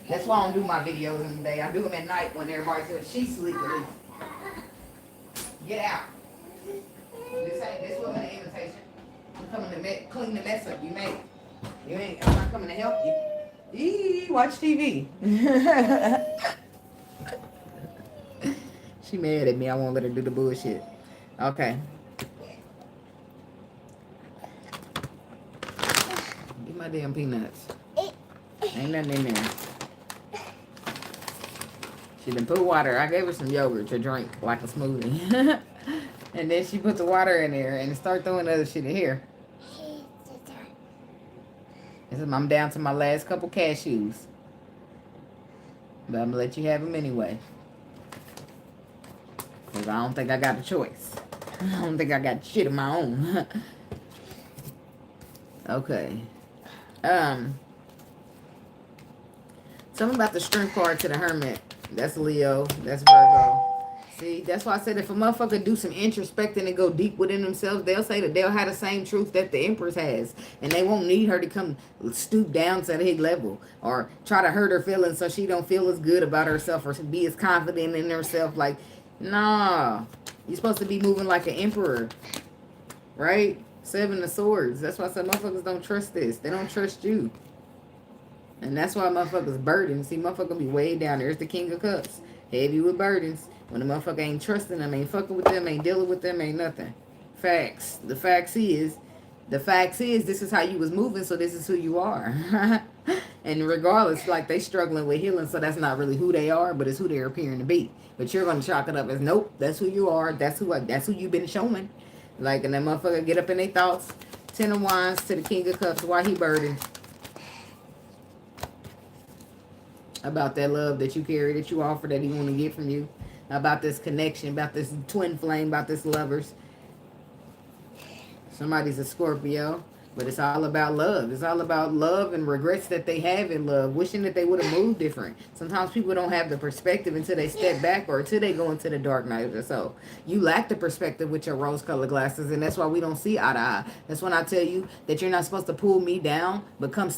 That's why I don't do my videos in the day. I do them at night when everybody's good. She's sleeping. Get out. This wasn't an invitation. I'm coming to clean the mess up you made. I'm not coming to help you. Eee, watch TV. She mad at me. I won't let her do the bullshit. Okay. Get my damn peanuts. Ain't nothing in there. She done put water. I gave her some yogurt to drink like a smoothie. And then she put the water in there and start throwing other shit in here. I'm down to my last couple cashews. But I'm going to let you have them anyway. Because I don't think I got a choice. I don't think I got shit of my own. Okay. Something about the strength card to the Hermit. That's Leo. That's Virgo. See, that's why I said if a motherfucker do some introspecting and go deep within themselves, they'll say that they'll have the same truth that the Empress has. And they won't need her to come stoop down to the level or try to hurt her feelings so she don't feel as good about herself or be as confident in herself. Like, nah. You're supposed to be moving like an emperor. Right? Seven of Swords. That's why I said motherfuckers don't trust this. They don't trust you. And that's why motherfuckers burden. See, motherfucker be way down. There's the King of Cups. Heavy with burdens. When the motherfucker ain't trusting them, ain't fucking with them, ain't dealing with them, ain't nothing. Facts. The facts is, this is how you was moving, so this is who you are. And regardless, like, they struggling with healing, so that's not really who they are, but it's who they're appearing to be. But you're going to chalk it up as, nope, that's who you are. That's who you've been showing. Like, and that motherfucker get up in their thoughts. 10 of Wands to the King of Cups. Why he burdened? About that love that you carry, that you offer, that he want to get from you. About this connection, about this twin flame, about this lovers. Somebody's a Scorpio, but it's all about love. It's all about love and regrets that they have in love, wishing that they would have moved different. Sometimes people don't have the perspective until they step back or until they go into the dark night or so. You lack the perspective with your rose-colored glasses, and that's why we don't see eye to eye. That's when I tell you that you're not supposed to pull me down, but come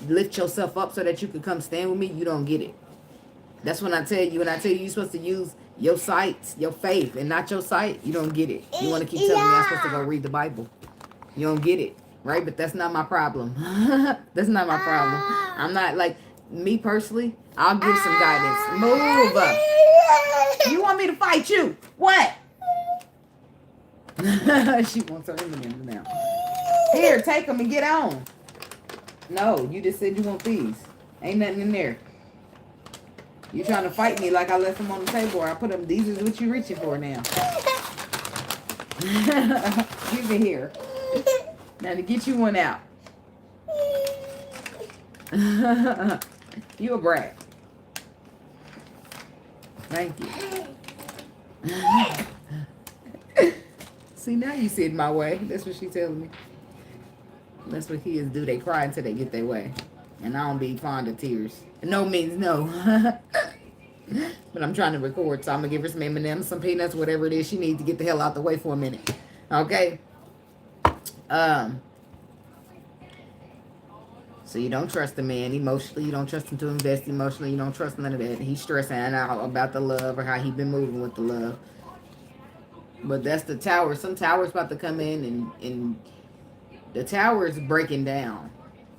lift yourself up so that you can come stand with me. You don't get it. That's when I tell you, you're supposed to use your sight, your faith, and not your sight. You don't get it. You want to keep telling me I'm supposed to go read the Bible. You don't get it, right? But that's not my problem. That's not my problem. I'm not, like, me personally, I'll give some guidance. Move up. You want me to fight you? What? She wants her M&M's now. Here, take them and get on. No, you just said you want these. Ain't nothing in there. You trying to fight me like I left them on the table, or I put them. These is what you reaching for now. Give it here. Now to get you one out. You a brat. Thank you. See, now you sit my way. That's what she telling me. That's what kids do. They cry until they get their way. And I don't be fond of tears. No means no. But I'm trying to record, so I'm going to give her some M&M's, some peanuts, whatever it is she needs to get the hell out the way for a minute. Okay? So you don't trust the man emotionally. You don't trust him to invest emotionally. You don't trust none of that. He's stressing out about the love or how he been moving with the love. But that's the tower. Some tower's about to come in and the tower is breaking down.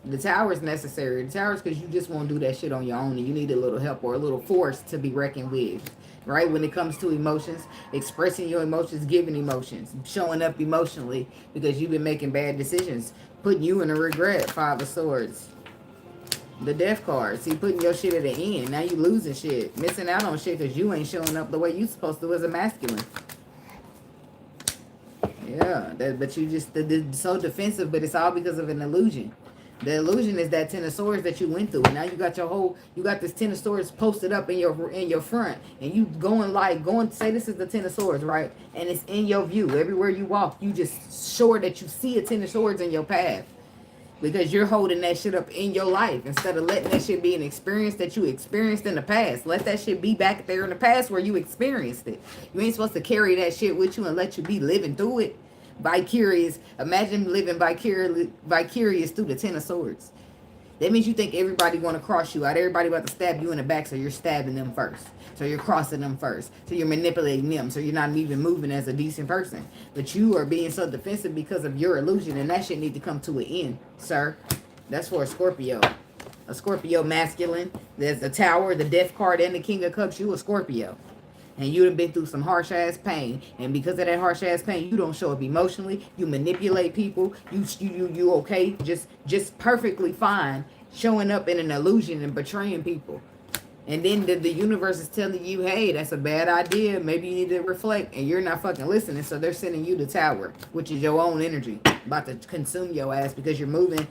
The tower is necessary. The tower is because you just won't do that shit on your own and you need a little help or a little force to be reckoned with. Right? When it comes to emotions, expressing your emotions, giving emotions, showing up emotionally because you've been making bad decisions, putting you in a regret. 5 of Swords. The Death card. See, putting your shit at the end. Now you losing shit. Missing out on shit because you ain't showing up the way you supposed to as a masculine. Yeah, but you just so defensive, but it's all because of an illusion. The illusion is that 10 of Swords that you went through. And now you got you got this 10 of Swords posted up in your front. And you say this is the 10 of Swords, right? And it's in your view. Everywhere you walk, you just sure that you see a 10 of Swords in your path. Because you're holding that shit up in your life. Instead of letting that shit be an experience that you experienced in the past. Let that shit be back there in the past where you experienced it. You ain't supposed to carry that shit with you and let you be living through it. Vicarious. Imagine living vicarious through the 10 of Swords. That means you think everybody going to cross you out. Everybody about to stab you in the back, so you're stabbing them first. So you're crossing them first. So you're manipulating them. So you're not even moving as a decent person. But you are being so defensive because of your illusion. And that shit need to come to an end, sir. That's for a Scorpio. A Scorpio masculine. There's the Tower, the Death card, and the King of Cups. You a Scorpio. And you done been through some harsh-ass pain. And because of that harsh-ass pain, you don't show up emotionally. You manipulate people. You okay? Just perfectly fine showing up in an illusion and betraying people. And then the universe is telling you, hey, that's a bad idea. Maybe you need to reflect. And you're not fucking listening. So they're sending you the Tower, which is your own energy. About to consume your ass because you're moving.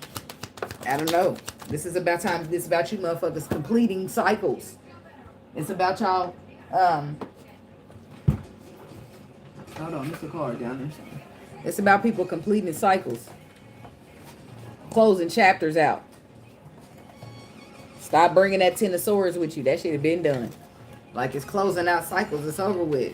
I don't know. This is about time. This is about you motherfuckers completing cycles. It's about y'all... Hold on, there's a card down there. It's about people completing cycles. Closing chapters out. Stop bringing that 10 of Swords with you. That shit have been done. Like it's closing out cycles. It's over with.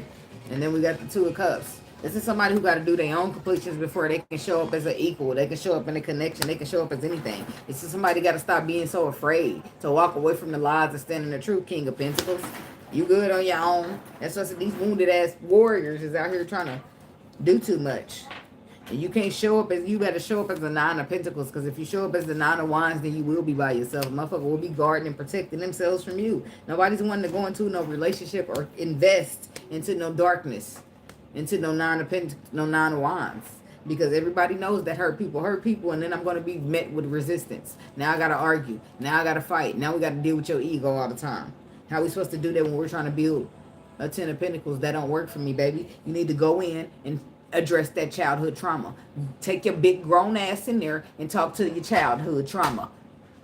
And then we got the 2 of Cups. This is somebody who got to do their own completions before they can show up as an equal. They can show up in a connection. They can show up as anything. It's just somebody got to stop being so afraid to walk away from the lies and stand in the truth. King of Pentacles. You good on your own. That's what these wounded ass warriors is out here trying to do too much. And you can't show up as, you better show up as the 9 of Pentacles. Because if you show up as the 9 of Wands, then you will be by yourself. Motherfucker will be guarding and protecting themselves from you. Nobody's wanting to go into no relationship or invest into no darkness. Into no 9 of Pentacles, no 9 of Wands. Because everybody knows that hurt people, and then I'm going to be met with resistance. Now I got to argue. Now I got to fight. Now we got to deal with your ego all the time. How we supposed to do that when we're trying to build a 10 of Pentacles? That don't work for me, baby. You need to go in and address that childhood trauma. Take your big grown ass in there and talk to your childhood trauma.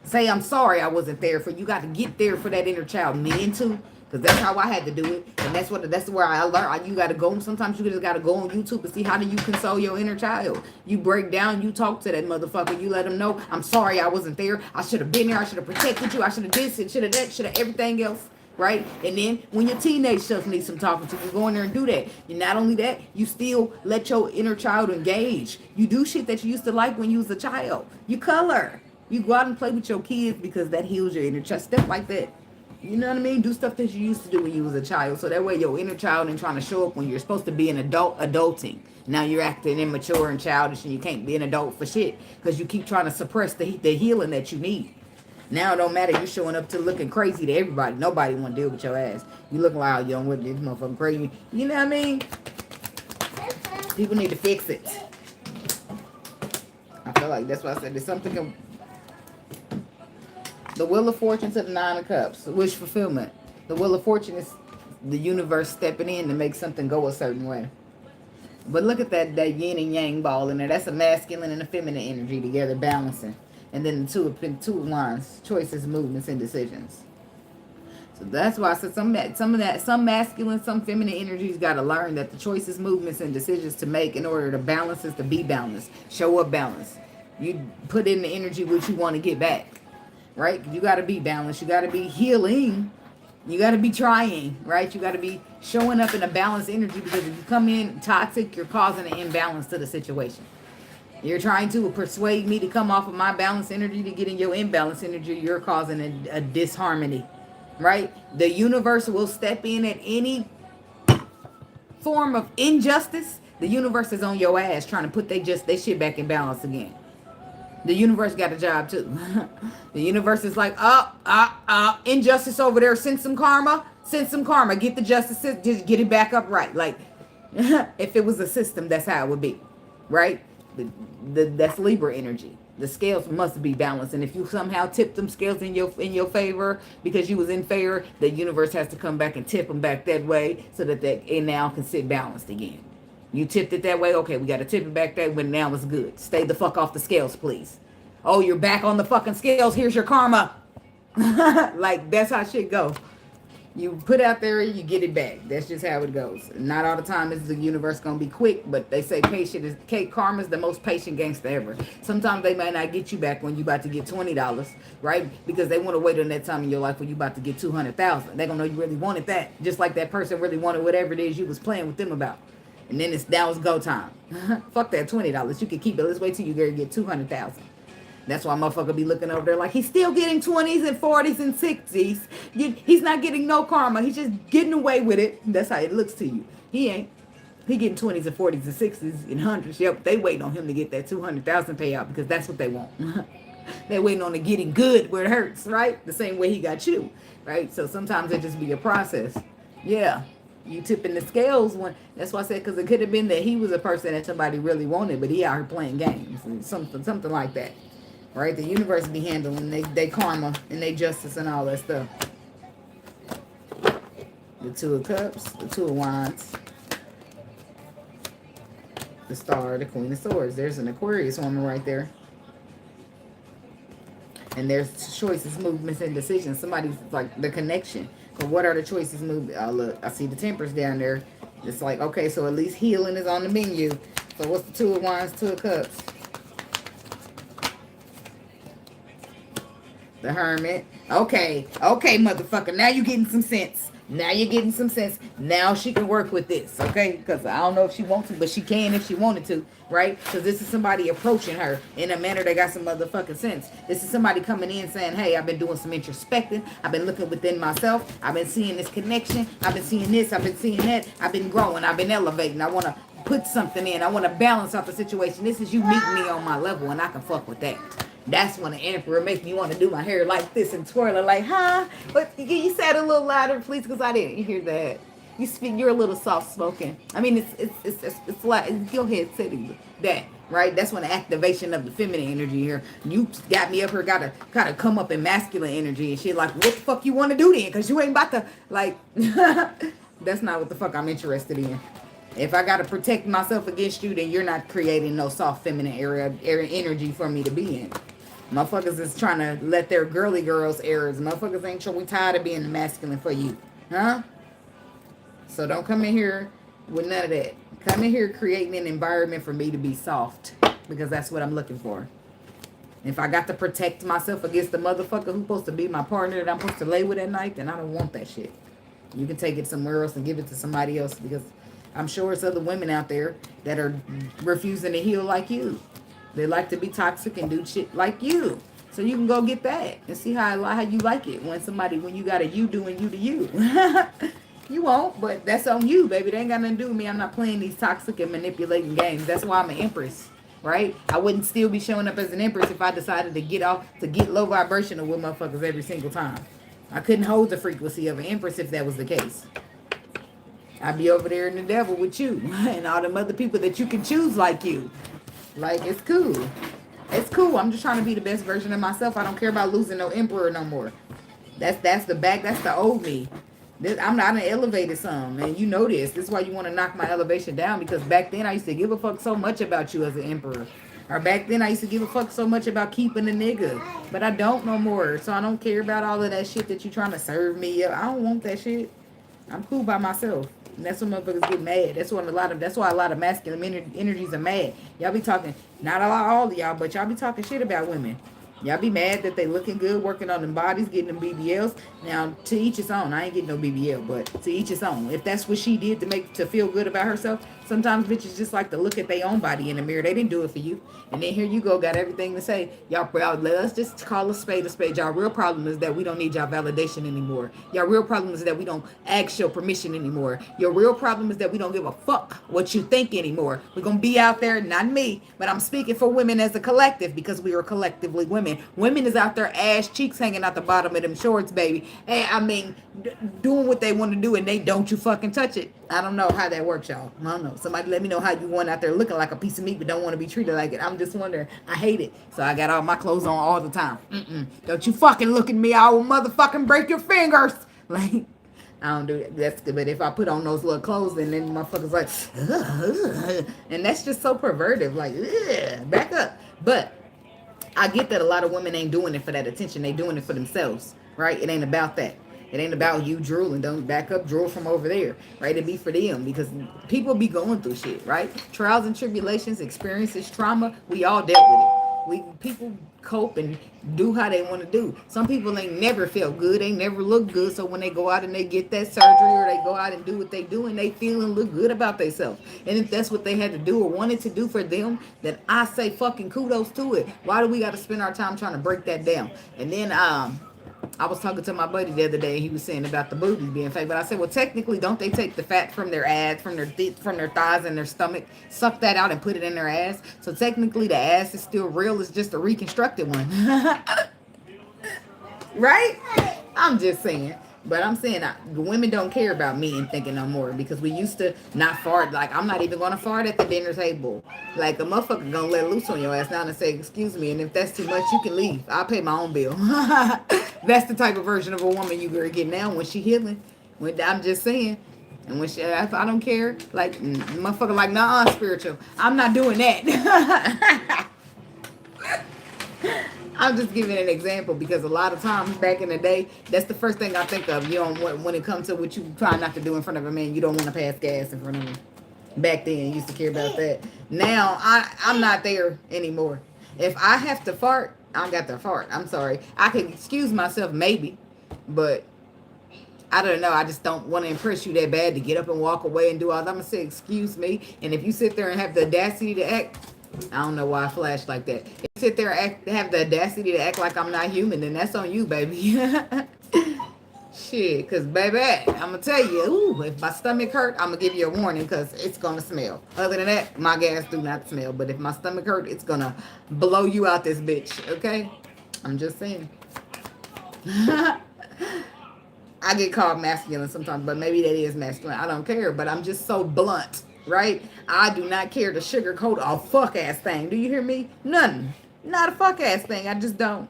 Say, I'm sorry I wasn't there for you. You got to get there for that inner child. Men too. Because that's how I had to do it. And that's where I learned. You got to go. Sometimes you just got to go on YouTube and see how do you console your inner child. You break down. You talk to that motherfucker. You let him know, I'm sorry I wasn't there. I should have been there. I should have protected you. I should have this and should have that. Should have everything else. Right? And then when your teenage self needs some talking to, you go in there and do that. And not only that, you still let your inner child engage. You do shit that you used to like when you was a child. You color. You go out and play with your kids because that heals your inner child. Stuff like that. You know what I mean? Do stuff that you used to do when you was a child. So that way your inner child ain't trying to show up when you're supposed to be an adult, adulting. Now you're acting immature and childish and you can't be an adult for shit. Because you keep trying to suppress the healing that you need. Now it don't matter. You're showing up to looking crazy to everybody. Nobody want to deal with your ass. You looking like, young with this motherfucking crazy. You know what I mean? People need to fix it. I feel like that's why I said there's something... The Wheel of Fortune to the 9 of Cups. Wish fulfillment. The Wheel of Fortune is the universe stepping in to make something go a certain way. But look at that yin and yang ball in there. That's a masculine and a feminine energy together balancing. And then the two of wands, choices, movements, and decisions. So that's why I said some masculine, some feminine energies got to learn that the choices, movements, and decisions to make in order to balance is to be balanced. Show up balanced. You put in the energy which you want to get back, right? You got to be balanced. You got to be healing. You got to be trying, right? You got to be showing up in a balanced energy, because if you come in toxic, you're causing an imbalance to the situation. You're trying to persuade me to come off of my balanced energy to get in your imbalanced energy. You're causing a disharmony, right? The universe will step in at any form of injustice. The universe is on your ass trying to put they shit back in balance again. The universe got a job too. The universe is like, injustice over there. Send some karma. Send some karma. Get the justice. Just get it back up right. Like, if it was a system, that's how it would be, right? That's Libra energy. The scales must be balanced, and if you somehow tip them scales in your favor because you was in favor, the universe has to come back and tip them back that way so that it now can sit balanced again. You tipped it that way, okay, we got to tip it back that way. Now it's good. Stay the fuck off the scales, please. Oh, you're back on the fucking scales. Here's your karma. Like, that's how shit go. You put out there, you get it back. That's just how it goes. Not all the time is the universe going to be quick, but they say karma is the most patient gangster ever. Sometimes they might not get you back when you about to get $20, right? Because they want to wait on that time in your life when you about to get $200,000. They're going to know you really wanted that. Just like that person really wanted whatever it is you was playing with them about. And then now it's go time. Fuck that $20. You can keep it. Let's wait till you get $200,000. That's why motherfucker be looking over there like he's still getting 20s and 40s and 60s. He's not getting no karma. He's just getting away with it. That's how it looks to you. He ain't. He getting 20s and 40s and 60s and 100s. Yep, they waiting on him to get that 200,000 payout because that's what they want. They waiting on the getting good where it hurts, right? The same way he got you, right? So sometimes it just be a process. Yeah. You tipping the scales when, that's why I said, because it could have been that he was a person that somebody really wanted, but he out here playing games and something like that. Right? The universe be handling they karma and they justice and all that stuff. The Two of Cups, the Two of Wands, the Star, the Queen of Swords. There's an Aquarius woman right there. And there's choices, movements, and decisions. Somebody's like the connection. But what are the choices, movements? Oh, look, I see the Temperance down there. It's like, okay, so at least healing is on the menu. So what's the Two of Wands, Two of Cups? The Hermit. Okay, motherfucker. Now you're getting some sense. Now she can work with this, okay? Because I don't know if she wants to, but she can if she wanted to, right? Because this is somebody approaching her in a manner that got some motherfucking sense. This is somebody coming in saying, hey, I've been doing some introspecting. I've been looking within myself. I've been seeing this connection. I've been seeing this. I've been seeing that. I've been growing. I've been elevating. I want to put something in. I want to balance out the situation. This is you meeting me on my level, and I can fuck with that. That's when the Emperor makes me want to do my hair like this and twirl it like, huh? But you said a little louder, please, because I didn't hear that. You speak. You're a little soft spoken. I mean, it's like, go ahead, say that, right? That's when the activation of the feminine energy here. You got me up here, gotta come up in masculine energy and shit. Like, what the fuck you want to do then? Because you ain't about to like. That's not what the fuck I'm interested in. If I gotta protect myself against you, then you're not creating no soft feminine area energy for me to be in. Motherfuckers is trying to let their girly girls errors. Motherfuckers ain't sure we tired of being masculine for you. Huh? So don't come in here with none of that. Come in here creating an environment for me to be soft. Because that's what I'm looking for. If I got to protect myself against the motherfucker who's supposed to be my partner that I'm supposed to lay with at night, then I don't want that shit. You can take it somewhere else and give it to somebody else, because I'm sure it's other women out there that are refusing to heal like you. They like to be toxic and do shit like you. So you can go get that and see how you like it when you got a you doing you to you. You won't, but that's on you, baby. They ain't got nothing to do with me. I'm not playing these toxic and manipulating games. That's why I'm an Empress, right? I wouldn't still be showing up as an Empress if I decided to get low vibrational with motherfuckers every single time. I couldn't hold the frequency of an Empress if that was the case. I'd be over there in the devil with you and all them other people that you can choose like you. Like, it's cool. It's cool. I'm just trying to be the best version of myself. I don't care about losing no emperor no more. That's the old me. I'm not an elevated some, and you know this. This is why you want to knock my elevation down, because back then I used to give a fuck so much about you as an emperor. Or back then, I used to give a fuck so much about keeping a nigga. But I don't no more. So I don't care about all of that shit that you trying to serve me up. I don't want that shit. I'm cool by myself. And that's when motherfuckers get mad. That's why a lot of masculine energies are mad. Y'all be talking, not a lot, all of y'all, but y'all be talking shit about women. Y'all be mad that they looking good, working on them bodies, getting them BBLs. Now, to each his own. I ain't getting no BBL, but to each his own. If that's what she did to feel good about herself, sometimes bitches just like to look at their own body in the mirror. They didn't do it for you. And then here you go, got everything to say. Y'all, let's just call a spade a spade. Y'all real problem is that we don't need y'all validation anymore. Y'all real problem is that we don't ask your permission anymore. Your real problem is that we don't give a fuck what you think anymore. We're going to be out there, not me, but I'm speaking for women as a collective because we are collectively women. Women is out there ass cheeks hanging out the bottom of them shorts, baby. Hey, I mean, doing what they want to do and they don't you fucking touch it. I don't know how that works, y'all. I don't know. Somebody let me know how you want out there looking like a piece of meat but don't want to be treated like it. I'm just wondering. I hate it. So I got all my clothes on all the time. Don't you fucking look at me. I will motherfucking break your fingers. Like, I don't do that. That's good. But if I put on those little clothes and then motherfuckers like, ugh, and that's just so pervertive. Like, ugh, back up. But I get that a lot of women ain't doing it for that attention. They doing it for themselves, right? It ain't about that. It ain't about you drooling. Don't back up, drool from over there, right? It be for them because people be going through shit, right? Trials and tribulations, experiences, trauma. We all dealt with it. People cope and do how they want to do. Some people ain't never felt good. They never look good. So when they go out and they get that surgery or they go out and do what they do and they feel and look good about themselves. And if that's what they had to do or wanted to do for them, then I say fucking kudos to it. Why do we got to spend our time trying to break that down? And then I was talking to my buddy the other day. And he was saying about the boobies being fake, but I said, well, technically, don't they take the fat from their ass, from their thighs and their stomach, suck that out and put it in their ass? So technically, the ass is still real. It's just a reconstructed one, right? I'm just saying. But I'm saying women don't care about men thinking no more because we used to not fart. Like, I'm not even going to fart at the dinner table. Like, a motherfucker going to let loose on your ass now and say, excuse me. And if that's too much, you can leave. I'll pay my own bill. That's the type of version of a woman you gonna get now when she healing. I'm just saying. And when if I don't care, like, motherfucker like, nah, spiritual. I'm not doing that. I'm just giving an example because a lot of times back in the day, that's the first thing I think of. You don't when it comes to what you try not to do in front of a man, you don't want to pass gas in front of him. Back then, you used to care about that. Now, I'm not there anymore. If I have to fart, I got to fart. I'm sorry. I can excuse myself maybe, but I don't know. I just don't want to impress you that bad to get up and walk away and do all that. I'm going to say, excuse me. And if you sit there and have the audacity to act, I don't know why I flashed like that. If you sit there and have the audacity to act like I'm not human, then that's on you, baby. Shit, because, baby, I'm going to tell you, ooh, if my stomach hurt, I'm going to give you a warning because it's going to smell. Other than that, my gas do not smell. But if my stomach hurt, it's going to blow you out this bitch, okay? I'm just saying. I get called masculine sometimes, but maybe that is masculine. I don't care, but I'm just so blunt, right? I do not care to sugarcoat a fuck-ass thing. Do you hear me? Nothing. Not a fuck-ass thing. I just don't.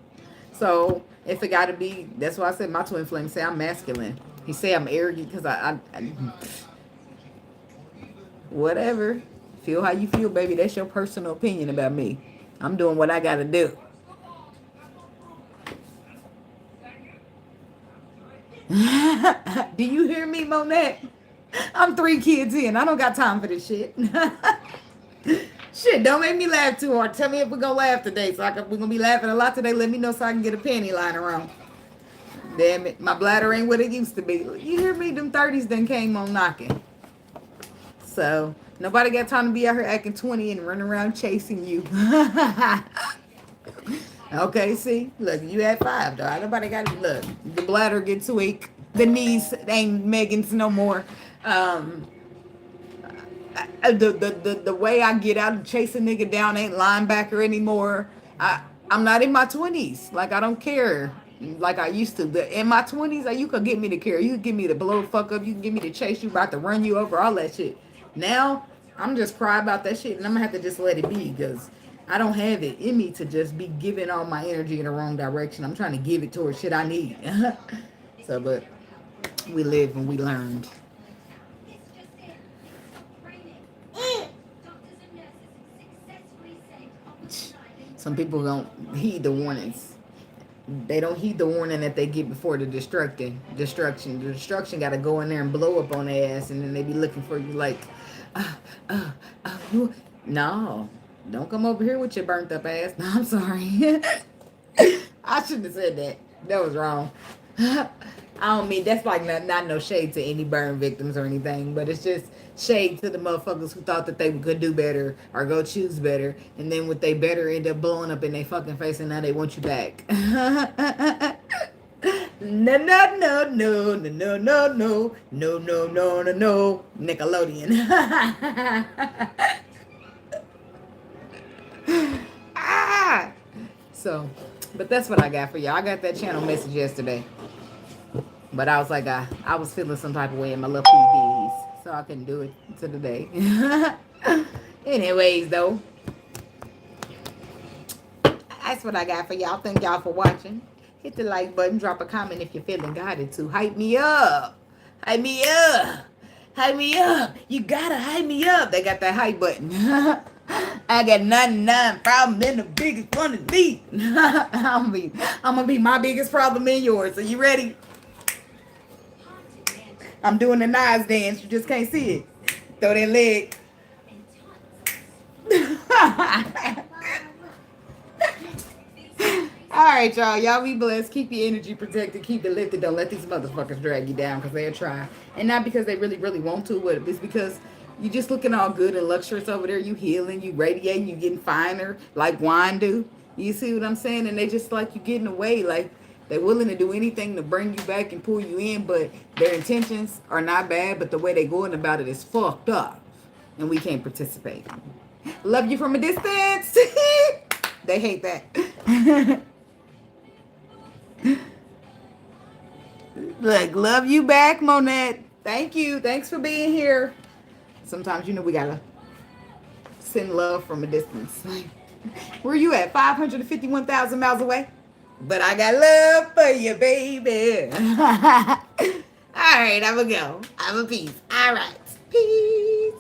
So, if it got to be, that's why I said my twin flame say I'm masculine. He say I'm arrogant because I whatever. Feel how you feel, baby. That's your personal opinion about me. I'm doing what I got to do. Do you hear me, Monette? I'm 3 kids in. I don't got time for this shit. Shit, don't make me laugh too hard. Tell me if we're going to laugh today. We're going to be laughing a lot today. Let me know so I can get a panty line around. Damn it. My bladder ain't what it used to be. You hear me? Them 30s done came on knocking. So, nobody got time to be out here acting 20 and running around chasing you. Okay, see? Look, you at 5, though. Nobody got to look. The bladder gets weak. The knees ain't Megan's no more. The way I get out and chase a nigga down ain't linebacker anymore. I'm not in my 20s. Like, I don't care like I used to. In my 20s, you could get me to care. You could get me to blow the fuck up. You can get me to chase you, about to run you over, all that shit. Now, I'm just cry about that shit, and I'm going to have to just let it be because I don't have it in me to just be giving all my energy in the wrong direction. I'm trying to give it towards shit I need. So, but we live and we learned. Some people don't heed the warnings. They don't heed the warning that they get before the destruction. The destruction got to go in there and blow up on their ass, and then they be looking for you like, you. No, don't come over here with your burnt up ass. No, I'm sorry. I shouldn't have said that. That was wrong. I don't mean that's like not no shade to any burn victims or anything, but it's just shade to the motherfuckers who thought that they could do better or go choose better, and then what they better end up blowing up in their fucking face, and now they want you back. No, no, no, no, no, no, no, no, no, no, no, no, no, Nickelodeon. Ah! So, but that's what I got for y'all. I got that channel message yesterday. But I was like, I was feeling some type of way in my little PDs. So I couldn't do it to the day. Anyways, though. That's what I got for y'all. Thank y'all for watching. Hit the like button. Drop a comment if you're feeling guided to. Hype me up. Hype me up. Hype me up. You gotta hype me up. They got that hype button. I got 99 problems and the biggest one is me. I'm gonna be my biggest problem in yours. Are you ready? I'm doing the knives dance. You just can't see it. Throw that leg. All right, y'all. Y'all be blessed. Keep your energy protected. Keep it lifted. Don't let these motherfuckers drag you down because they'll try. And not because they really, really want to, but it's because you just looking all good and luxurious over there. You healing. You radiating. You getting finer like wine do. You see what I'm saying? And they just like you getting away. Like they're willing to do anything to bring you back and pull you in. But their intentions are not bad. But the way they going about it is fucked up. And we can't participate. Love you from a distance. They hate that. Look, love you back, Monette. Thank you. Thanks for being here. Sometimes, you know, we gotta send love from a distance. Where you at? 551,000 miles away? But I got love for you, baby. All right, I'm gonna go. I'm a peace. All right. Peace.